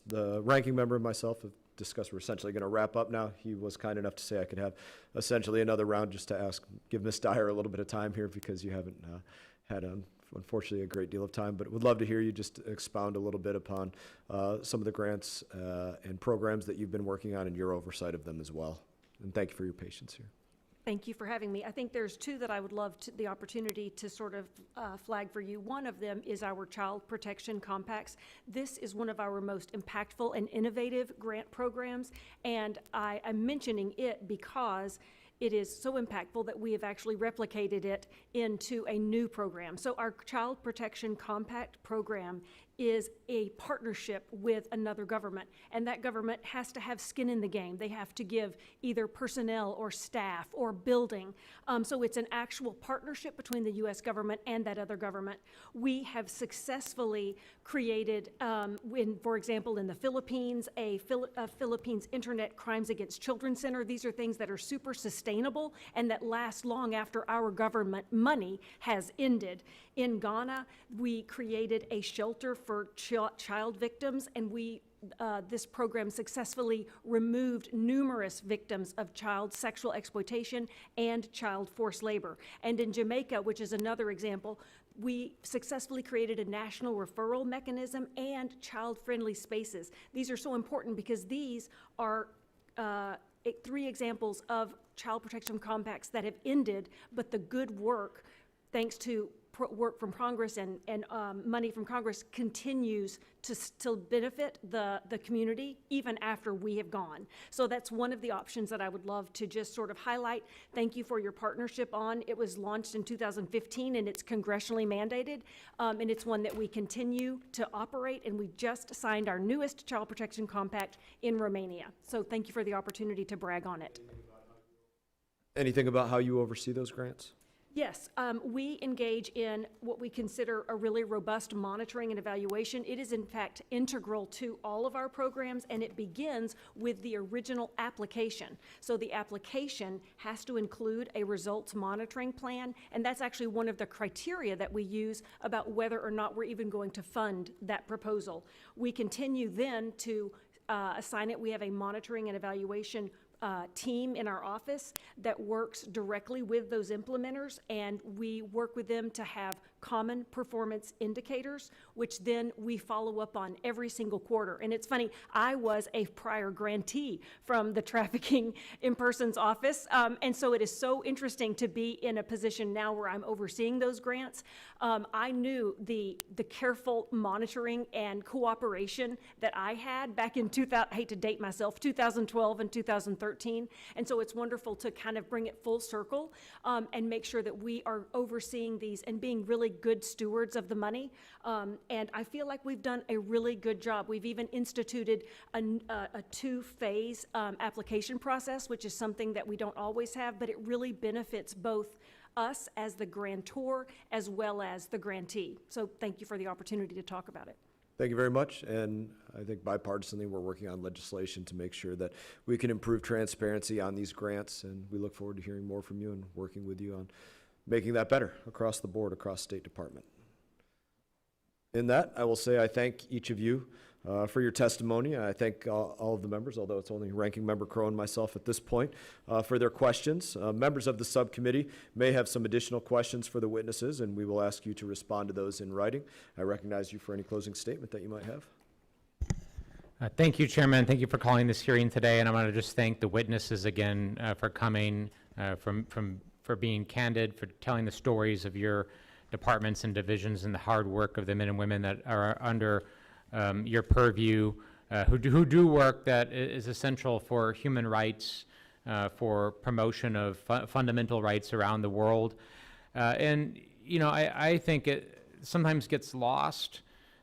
the ranking member and myself have discussed, we're essentially going to wrap up now. He was kind enough to say I could have essentially another round just to give Ms. Dyer a little bit of time here because you haven't had, unfortunately, a great deal of time, but would love to hear you just expound a little bit upon some of the grants and programs that you've been working on and your oversight of them as well. And thank you for your patience here. Thank you for having me. I think there's two that I would love the opportunity to sort of flag for you. One of them is our Child Protection Compacts. This is one of our most impactful and innovative grant programs, and I'm mentioning it because it is so impactful that we have actually replicated it into a new program. So our Child Protection Compact program is a partnership with another government, and that government has to have skin in the game. They have to give either personnel or staff or building. So it's an actual partnership between the U.S. government and that other government. We have successfully created, for example, in the Philippines, a Philippines Internet Crimes Against Children Center. These are things that are super sustainable and that last long after our government money has ended. In Ghana, we created a shelter for child victims, and this program successfully removed numerous victims of child sexual exploitation and child forced labor. And in Jamaica, which is another example, we successfully created a national referral mechanism and child-friendly spaces. These are so important because these are three examples of child protection compacts that have ended, but the good work, thanks to work from Congress and money from Congress, continues to still benefit the community even after we have gone. So that's one of the options that I would love to just sort of highlight. Thank you for your partnership on. It was launched in 2015 and it's congressionally mandated, and it's one that we continue to operate, and we just signed our newest Child Protection Compact in Romania. So thank you for the opportunity to brag on it. Anything about how you oversee those grants? Yes, we engage in what we consider a really robust monitoring and evaluation. It is in fact integral to all of our programs, and it begins with the original application. So the application has to include a results monitoring plan, and that's actually one of the criteria that we use about whether or not we're even going to fund that proposal. We continue then to assign it. We have a monitoring and evaluation team in our office that works directly with those implementers, and we work with them to have common performance indicators, which then we follow up on every single quarter. And it's funny, I was a prior grantee from the Trafficking in Persons office, and so it is so interesting to be in a position now where I'm overseeing those grants. I knew the careful monitoring and cooperation that I had back in 2000, I hate to date myself, 2012 and 2013, and so it's wonderful to kind of bring it full circle and make sure that we are overseeing these and being really good stewards of the money. And I feel like we've done a really good job. We've even instituted a two-phase application process, which is something that we don't always have, but it really benefits both us as the grantor as well as the grantee. So thank you for the opportunity to talk about it. Thank you very much, and I think bipartisanly we're working on legislation to make sure that we can improve transparency on these grants, and we look forward to hearing more from you and working with you on making that better across the board, across State Department. In that, I will say I thank each of you for your testimony. I thank all of the members, although it's only Ranking Member Crow and myself at this point, for their questions. Members of the subcommittee may have some additional questions for the witnesses, and we will ask you to respond to those in writing. I recognize you for any closing statement that you might have. Thank you, Chairman. Thank you for calling this hearing today, and I want to just thank the witnesses again for coming, for being candid, for telling the stories of your departments and divisions and the hard work of the men and women that are under your purview, who do work that is essential for human rights, for promotion of fundamental rights around the world. And, you know, I think it sometimes gets lost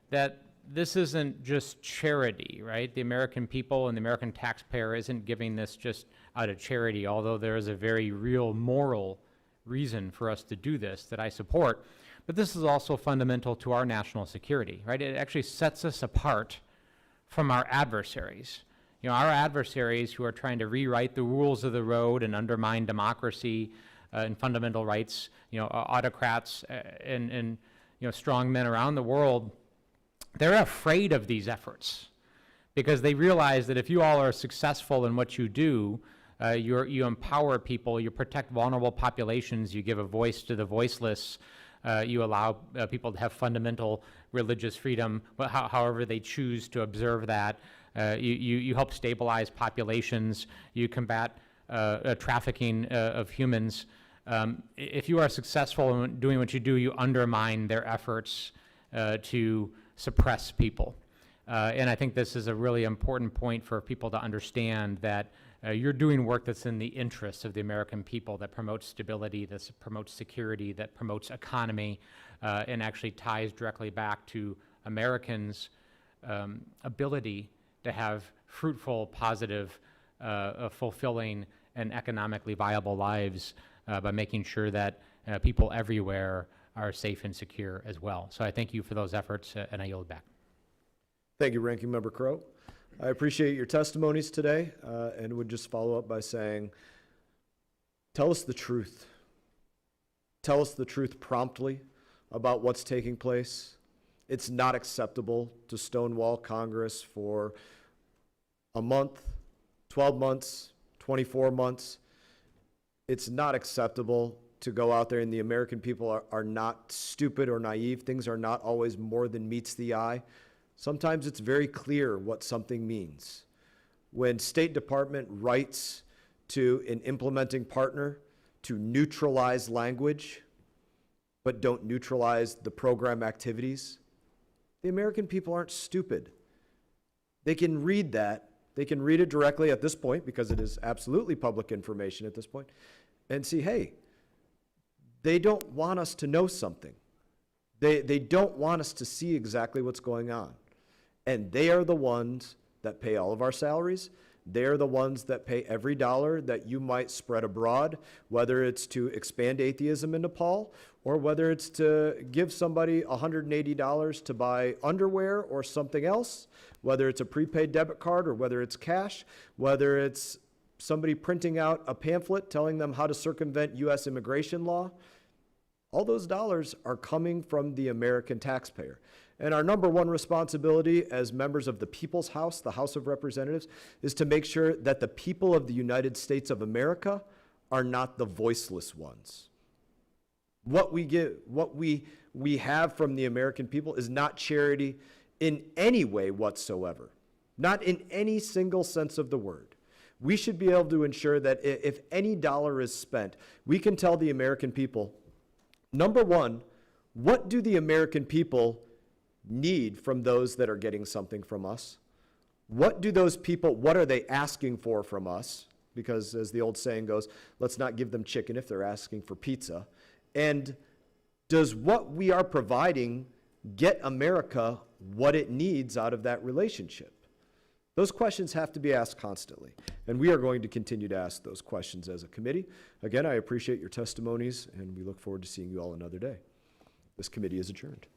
that this isn't just charity, right? The American people and the American taxpayer isn't giving this just out of charity, although there is a very real moral reason for us to do this that I support. But this is also fundamental to our national security, right? It actually sets us apart from our adversaries. You know, our adversaries who are trying to rewrite the rules of the road and undermine democracy and fundamental rights, you know, autocrats and you know, strong men around the world, they're afraid of these efforts because they realize that if you all are successful in what you do, you empower people, you protect vulnerable populations, you give a voice to the voiceless, you allow people to have fundamental religious freedom, however they choose to observe that. You help stabilize populations, you combat trafficking of humans. If you are successful in doing what you do, you undermine their efforts to suppress people. And I think this is a really important point for people to understand that you're doing work that's in the interests of the American people, that promotes stability, that promotes security, that promotes economy, and actually ties directly back to Americans' ability to have fruitful, positive, fulfilling, and economically viable lives by making sure that people everywhere are safe and secure as well. So I thank you for those efforts, and I yield back. Thank you, Ranking Member Crowe. I appreciate your testimonies today, and would just follow up by saying, tell us the truth. Tell us the truth promptly about what's taking place. It's not acceptable to stonewall Congress for a month, 12 months, 24 months. It's not acceptable to go out there, and the American people are not stupid or naive. Things are not always more than meets the eye. Sometimes it's very clear what something means. When State Department writes to an implementing partner to neutralize language, but don't neutralize the program activities, the American people aren't stupid. They can read that. They can read it directly at this point, because it is absolutely public information at this point, and see, hey, they don't want us to know something. They don't want us to see exactly what's going on. And they are the ones that pay all of our salaries. They are the ones that pay every dollar that you might spread abroad, whether it's to expand atheism in Nepal, or whether it's to give somebody $180 to buy underwear or something else, whether it's a prepaid debit card or whether it's cash, whether it's somebody printing out a pamphlet telling them how to circumvent U.S. immigration law. All those dollars are coming from the American taxpayer. And our number one responsibility as members of the People's House, the House of Representatives, is to make sure that the people of the United States of America are not the voiceless ones. What we have from the American people is not charity in any way whatsoever, not in any single sense of the word. We should be able to ensure that if any dollar is spent, we can tell the American people, number one, what do the American people need from those that are getting something from us? What do those people, what are they asking for from us? Because as the old saying goes, let's not give them chicken if they're asking for pizza. And does what we are providing get America what it needs out of that relationship? Those questions have to be asked constantly, and we are going to continue to ask those questions as a committee. Again, I appreciate your testimonies, and we look forward to seeing you all another day. This committee is adjourned.